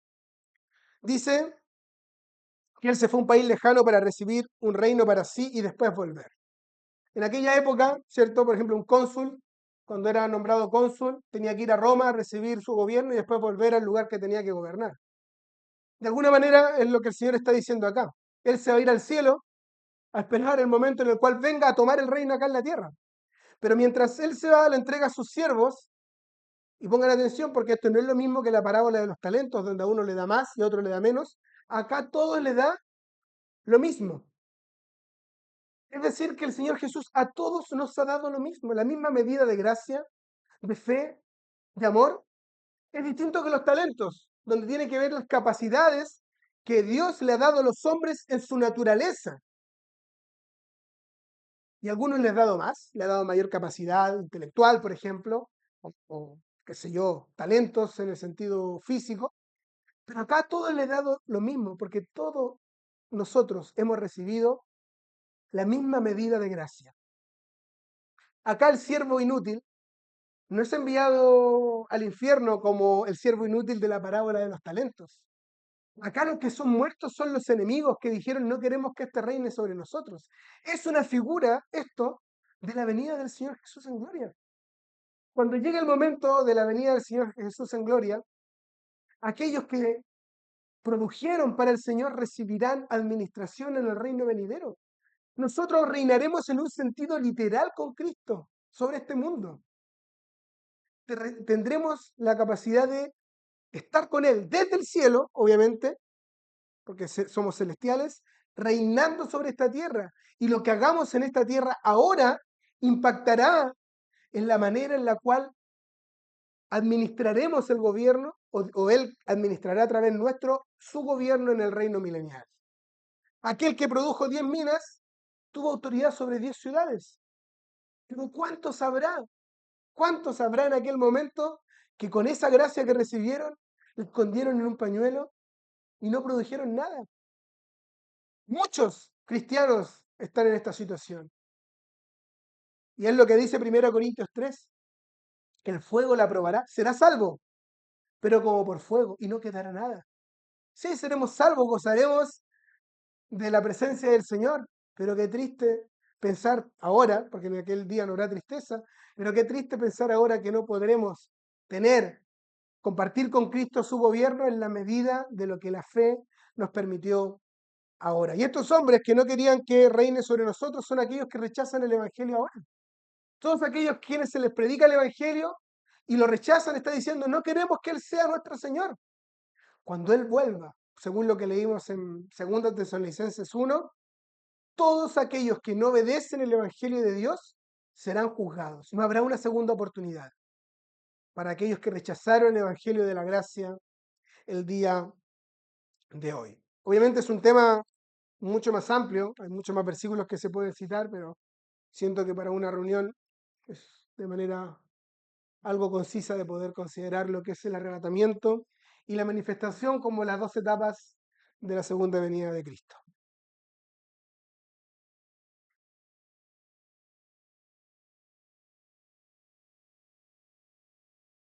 Dice que él se fue a un país lejano para recibir un reino para sí y después volver. En aquella época, ¿cierto? Por ejemplo, un cónsul, cuando era nombrado cónsul, tenía que ir a Roma a recibir su gobierno y después volver al lugar que tenía que gobernar. De alguna manera es lo que el Señor está diciendo acá. Él se va a ir al cielo a esperar el momento en el cual venga a tomar el reino acá en la tierra. Pero mientras él se va, le entrega a sus siervos, y pongan atención porque esto no es lo mismo que la parábola de los talentos, donde a uno le da más y a otro le da menos. Acá todos le da lo mismo. Es decir, que el Señor Jesús a todos nos ha dado lo mismo, la misma medida de gracia, de fe, de amor. Es distinto que los talentos, donde tiene que ver las capacidades que Dios le ha dado a los hombres en su naturaleza. Y a algunos les ha dado más, le ha dado mayor capacidad intelectual, por ejemplo, o qué sé yo, talentos en el sentido físico. Pero acá a todos les ha dado lo mismo, porque todos nosotros hemos recibido la misma medida de gracia. Acá el siervo inútil No es enviado al infierno como el siervo inútil de la parábola de los talentos. Acá los que son muertos son los enemigos que dijeron no queremos que este reine sobre nosotros. Es una figura, esto, de la venida del Señor Jesús en gloria. Cuando llegue el momento de la venida del Señor Jesús en gloria, aquellos que produjeron para el Señor recibirán administración en el reino venidero. Nosotros reinaremos en un sentido literal con Cristo sobre este mundo. Tendremos la capacidad de estar con Él desde el cielo, obviamente, porque somos celestiales, reinando sobre esta tierra. Y lo que hagamos en esta tierra ahora impactará en la manera en la cual administraremos el gobierno o Él administrará a través nuestro su gobierno en el reino milenial. Aquel que produjo 10 minas tuvo autoridad sobre 10 ciudades. Pero ¿cuántos habrá? ¿Cuántos habrá en aquel momento que con esa gracia que recibieron, la escondieron en un pañuelo y no produjeron nada? Muchos cristianos están en esta situación. Y es lo que dice 1 Corintios 3, que el fuego la probará, será salvo, pero como por fuego, y no quedará nada. Sí, seremos salvos, gozaremos de la presencia del Señor, pero qué triste pensar ahora, porque en aquel día no habrá tristeza, pero qué triste pensar ahora que no podremos compartir con Cristo su gobierno en la medida de lo que la fe nos permitió ahora. Y estos hombres que no querían que reine sobre nosotros son aquellos que rechazan el Evangelio ahora. Todos aquellos quienes se les predica el Evangelio y lo rechazan, está diciendo, no queremos que Él sea nuestro Señor. Cuando Él vuelva, según lo que leímos en 2 Tesalonicenses 1, todos aquellos que no obedecen el Evangelio de Dios serán juzgados. No habrá una segunda oportunidad para aquellos que rechazaron el Evangelio de la gracia el día de hoy. Obviamente es un tema mucho más amplio, hay muchos más versículos que se pueden citar, pero siento que para una reunión es de manera algo concisa de poder considerar lo que es el arrebatamiento y la manifestación como las dos etapas de la segunda venida de Cristo.